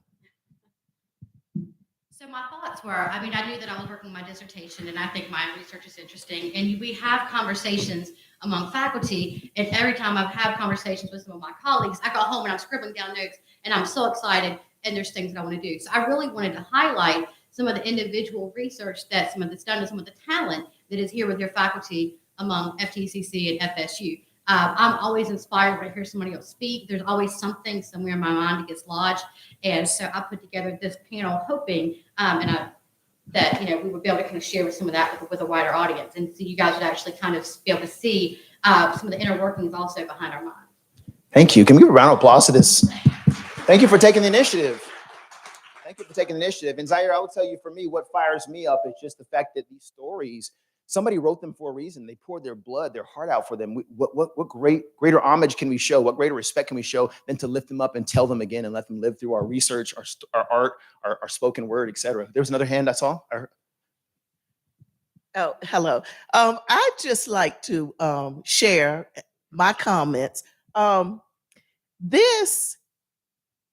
So my thoughts were, I mean, I knew that I was working on my dissertation, and I think my research is interesting. And we have conversations among faculty, and every time I've had conversations with some of my colleagues, I go home and I'm scribbling down notes, and I'm so excited, and there's things that I want to do. So I really wanted to highlight some of the individual research that some of that's done, and some of the talent that is here with your faculty among FTCC and FSU. I'm always inspired when I hear somebody else speak. There's always something somewhere in my mind that gets lodged. And so I put together this panel hoping that we would be able to kind of share with some of that with a wider audience. And so you guys would actually kind of be able to see some of the inner workings also behind our minds. Thank you. Can we give a round of applause to this? Thank you for taking the initiative. Thank you for taking the initiative. And Zaire, I will tell you, for me, what fires me up is just the fact that these stories, somebody wrote them for a reason. They poured their blood, their heart out for them. What greater homage can we show? What greater respect can we show than to lift them up and tell them again and let them live through our research, our art, our spoken word, etc. There was another hand I saw. Oh, hello. I'd just like to share my comments. This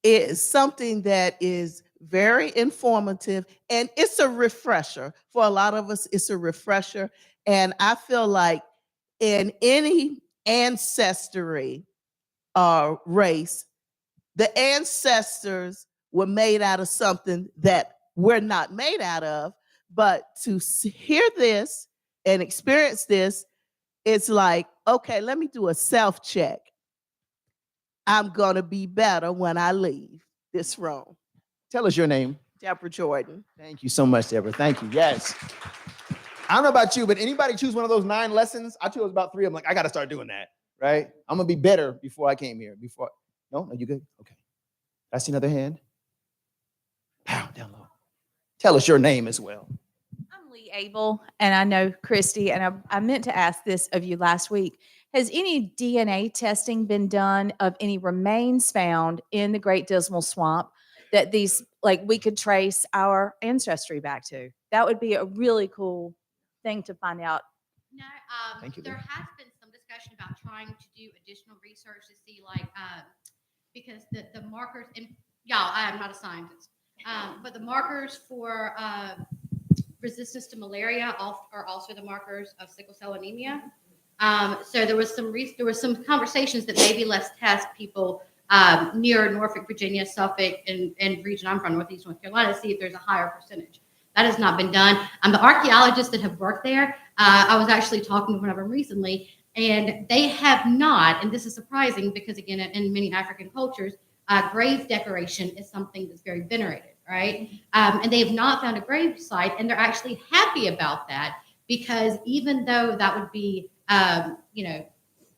is something that is very informative, and it's a refresher. For a lot of us, it's a refresher. And I feel like in any ancestry race, the ancestors were made out of something that we're not made out of. But to hear this and experience this, it's like, okay, let me do a self-check. I'm going to be better when I leave this room. Tell us your name. Deborah Jordan. Thank you so much, Deborah. Thank you. Yes. I don't know about you, but anybody choose one of those 9 lessons? I chose about 3 of them. Like, I got to start doing that, right? I'm going to be better before I came here. No, you good? Okay. I see another hand. Pow, down low. Tell us your name as well. I'm Lee Abel, and I know Christy, and I meant to ask this of you last week. Has any DNA testing been done of any remains found in the Great Dismal Swamp that we could trace our ancestry back to? That would be a really cool thing to find out? No, Thank you, there Lynn. has been some discussion about trying to do additional research to see like, because the markers, and y'all, I am not a scientist, but the markers for resistance to malaria are also the markers of sickle cell anemia. So there was some conversations that maybe let's test people near Norfolk, Virginia, Suffolk, and region I'm from, Northeast North Carolina, to see if there's a higher percentage. That has not been done. The archaeologists that have worked there, I was actually talking to one of them recently, and they have not, and this is surprising because again, in many African cultures, grave decoration is something that's very venerated, right? And they have not found a grave site, and they're actually happy about that because even though that would be,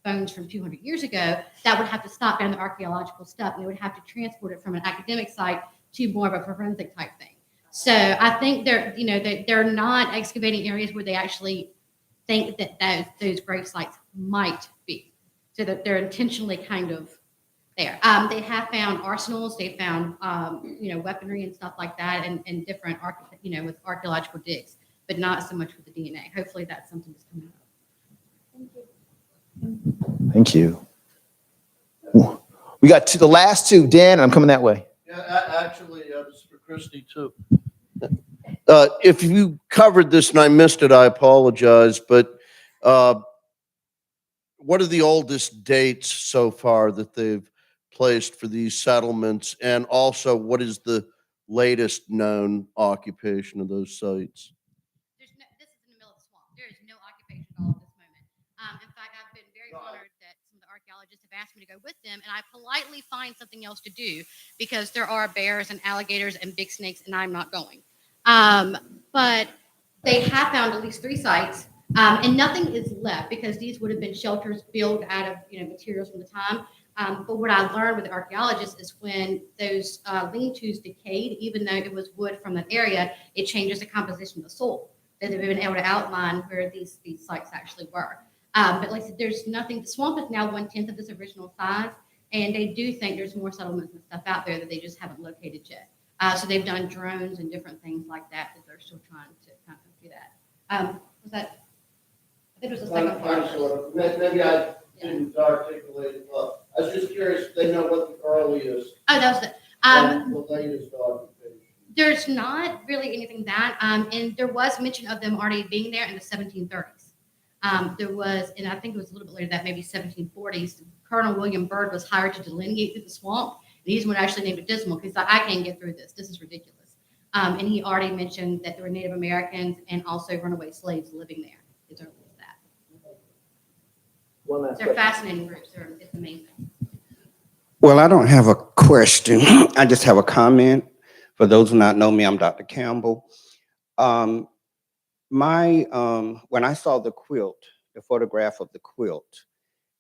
bones from 200 years ago, that would have to stop down the archaeological stuff, and they would have to transport it from an academic site to more of a forensic type thing. So I think they're not excavating areas where they actually think that those grave sites might be. So that they're intentionally kind of there. They have found arsenals, they found weaponry and stuff like that, and different with archaeological digs, but not so much with the DNA. Hopefully that's something that's coming up. Thank you. We got the last two. Dan, and I'm coming that way. Yeah, actually, this is for Christy too. If you covered this and I missed it, I apologize, but what are the oldest dates so far that they've placed for these settlements? And also, what is the latest known occupation of those sites? This is in the middle of the swamp. There is no occupation at all at this moment. In fact, I've been very honored that some of the archaeologists have asked me to go with them, and I politely find something else to do because there are bears and alligators and big snakes, and I'm not going. But they have found at least 3 sites, and nothing is left because these would have been shelters built out of materials from the time. But what I learned with the archaeologists is when those lean-tos decayed, even though it was wood from that area, it changes the composition of the soil. That they've been able to outline where these sites actually were. But like I said, there's nothing. The swamp is now 1/10 of its original size, and they do think there's more settlements and stuff out there that they just haven't located yet. So they've done drones and different things like that they're still trying to kind of do that. Was that? I think it was the second part. Maybe I didn't articulate it well. I was just curious if they know what the earliest Oh, that was it. and the latest occupation. There's not really anything that, and there was mention of them already being there in the 1730s. There was, and I think it was a little bit later that, maybe 1740s, Colonel William Byrd was hired to delineate through the swamp, and he's the one actually named it Dismal because I can't get through this. This is ridiculous. And he already mentioned that there were Native Americans and also runaway slaves living there as early as that. One last They're fascinating groups. It's amazing. Well, I don't have a question. I just have a comment. For those who not know me, I'm Dr. Campbell. When I saw the quilt, the photograph of the quilt,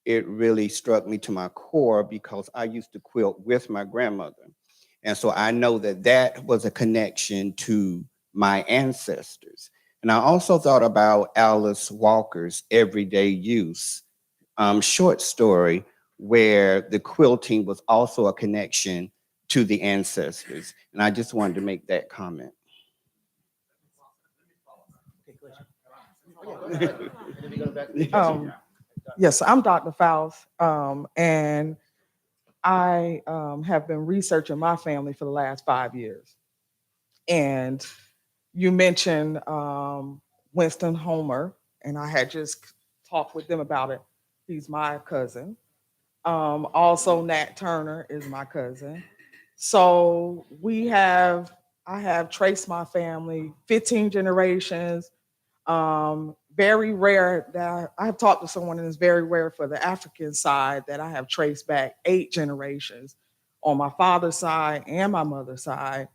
it really struck me to my core because I used to quilt with my grandmother. And so I know that that was a connection to my ancestors. And I also thought about Alice Walker's Everyday Use short story, where the quilting was also a connection to the ancestors. And I just wanted to make that comment. Yes, I'm Dr. Faust, and I have been researching my family for the last 5 years. And you mentioned Winston Homer, and I had just talked with them about it. He's my cousin. Also, Nat Turner is my cousin. So I have traced my family 15 generations. Very rare that I have talked to someone, and it's very rare for the African side that I have traced back 8 generations on my father's side and my mother's side.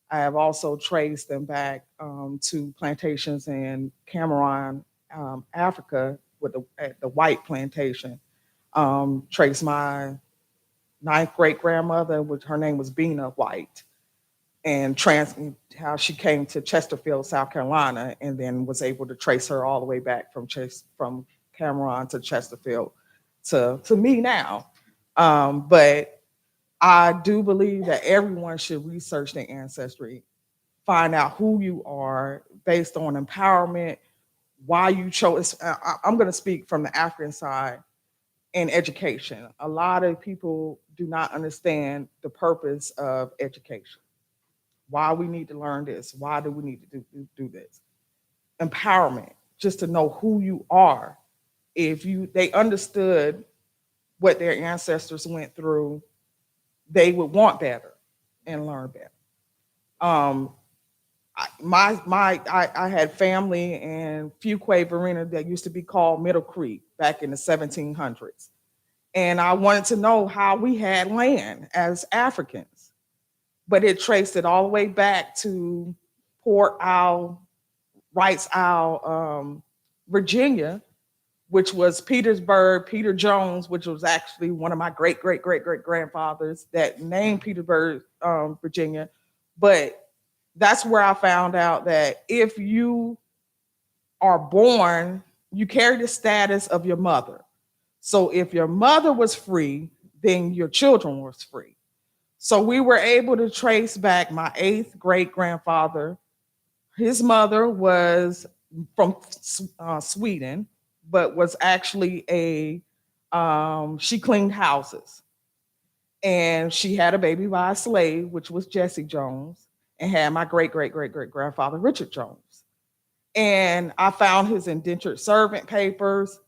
I have also traced them back to plantations in Cameroon, Africa, at the White plantation. Traced my 9th great grandmother, which her name was Bina White, and how she came to Chesterfield, South Carolina, and then was able to trace her all the way back from Cameroon to Chesterfield to me now. But I do believe that everyone should research their ancestry, find out who you are based on empowerment, why you chose. I'm going to speak from the African side in education. A lot of people do not understand the purpose of education. Why we need to learn this. Why do we need to do this? Empowerment, just to know who you are. If they understood what their ancestors went through, they would want better and learn better. I had family in Fuquay, Verena that used to be called Middle Creek back in the 1700s. And I wanted to know how we had land as Africans. But it traced it all the way back to Port Isle, Wrights Isle, Virginia, which was Petersburg, Peter Jones, which was actually one of my great-great-great-great-grandfathers that named Petersburg, Virginia. But that's where I found out that if you are born, you carry the status of your mother. So if your mother was free, then your children was free. So we were able to trace back my 8th great-grandfather. His mother was from Sweden, but was actually she cleaned houses. And she had a baby by a slave, which was Jesse Jones, and had my great-great-great-great-grandfather, Richard Jones. And I found his indentured servant papers.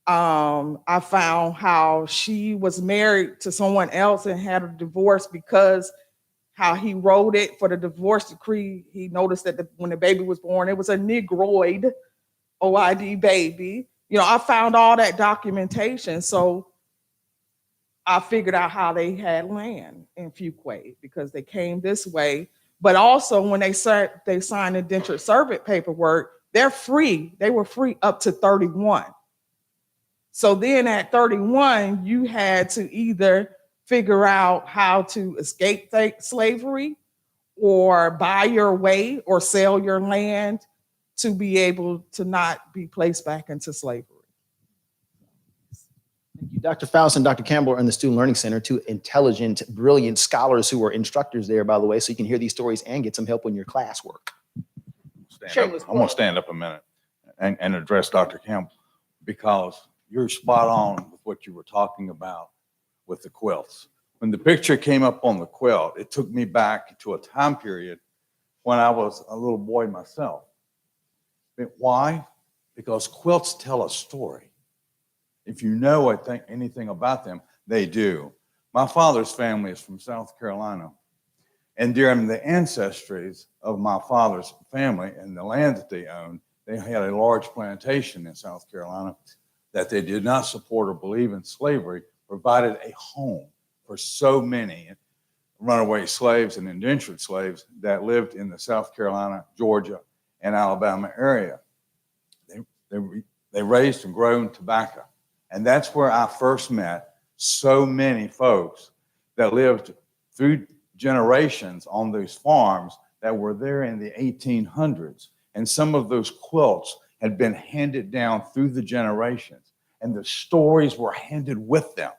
I found how she was married to someone else and had a divorce because how he wrote it for the divorce decree. He noticed that when the baby was born, it was a Negroid, OID baby. I found all that documentation. So I figured out how they had land in Fuquay because they came this way. But also when they signed indentured servant paperwork, they're free. They were free up to 31. So then at 31, you had to either figure out how to escape slavery or buy your way or sell your land to be able to not be placed back into slavery. Thank you. Dr. Faust and Dr. Campbell are in the Student Learning Center, two intelligent, brilliant scholars who are instructors there, by the way, so you can hear these stories and get some help in your classwork. I'm going to stand up a minute and address Dr. Campbell, because you're spot on with what you were talking about with the quilts. When the picture came up on the quilt, it took me back to a time period when I was a little boy myself. Why? Because quilts tell a story. If you know, I think, anything about them, they do. My father's family is from South Carolina. And during the ancestries of my father's family and the land that they owned, they had a large plantation in South Carolina that they did not support or believe in slavery, provided a home for so many runaway slaves and indentured slaves that lived in the South Carolina, Georgia, and Alabama area. They raised and grown tobacco. And that's where I first met so many folks that lived through generations on those farms that were there in the 1800s. And some of those quilts had been handed down through the generations, and the stories were handed with them.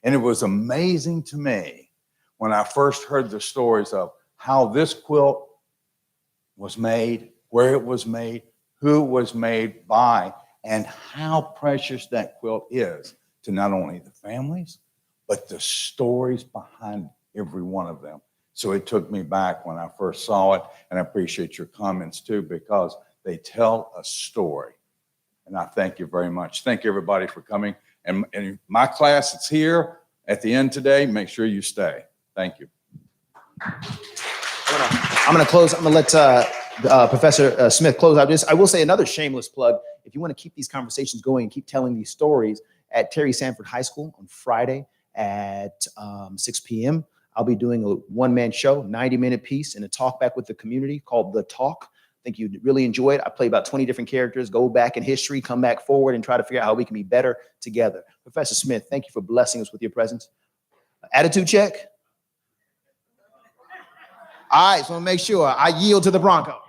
And it was amazing to me when I first heard the stories of how this quilt was made, where it was made, who it was made by, and how precious that quilt is to not only the families, but the stories behind every one of them. So it took me back when I first saw it, and I appreciate your comments too, because they tell a story. And I thank you very much. Thank you, everybody, for coming. And my class that's here at the end today, make sure you stay. Thank you. I'm going to close. I'm going to let Professor Smith close out this. I will say another shameless plug. If you want to keep these conversations going and keep telling these stories at Terry Sanford High School on Friday at 6 p.m., I'll be doing a one-man show, 90-minute piece, and a talk back with the community called The Talk. I think you'd really enjoy it. I play about 20 different characters, go back in history, come back forward, and try to figure out how we can be better together. Professor Smith, thank you for blessing us with your presence. Attitude check. All right, so I'm gonna make sure I yield to the Bronco.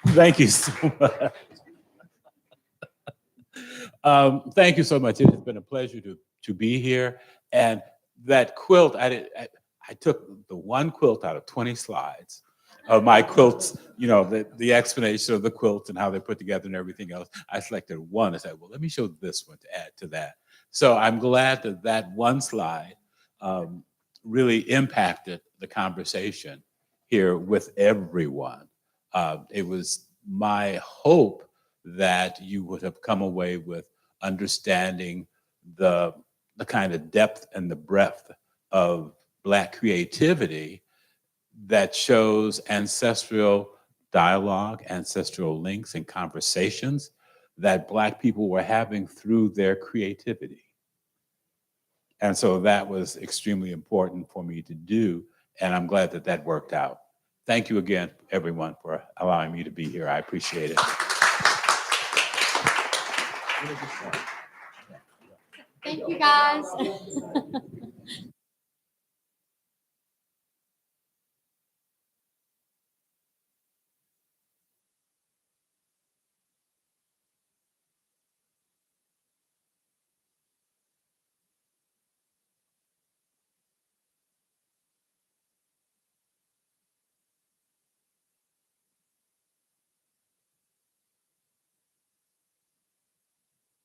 Thank you so much. Thank you so much. It has been a pleasure to be here. And that quilt, I took the one quilt out of 20 slides, of my quilts, you know, the explanation of the quilt and how they're put together and everything else. I selected one and said, well, let me show this one to add to that. So I'm glad that that one slide really impacted the conversation here with everyone. It was my hope that you would have come away with understanding the kind of depth and the breadth of Black creativity that shows ancestral dialogue, ancestral links and conversations that Black people were having through their creativity. And so that was extremely important for me to do, and I'm glad that that worked out. Thank you again, everyone, for allowing me to be here. I appreciate it. Thank you, guys.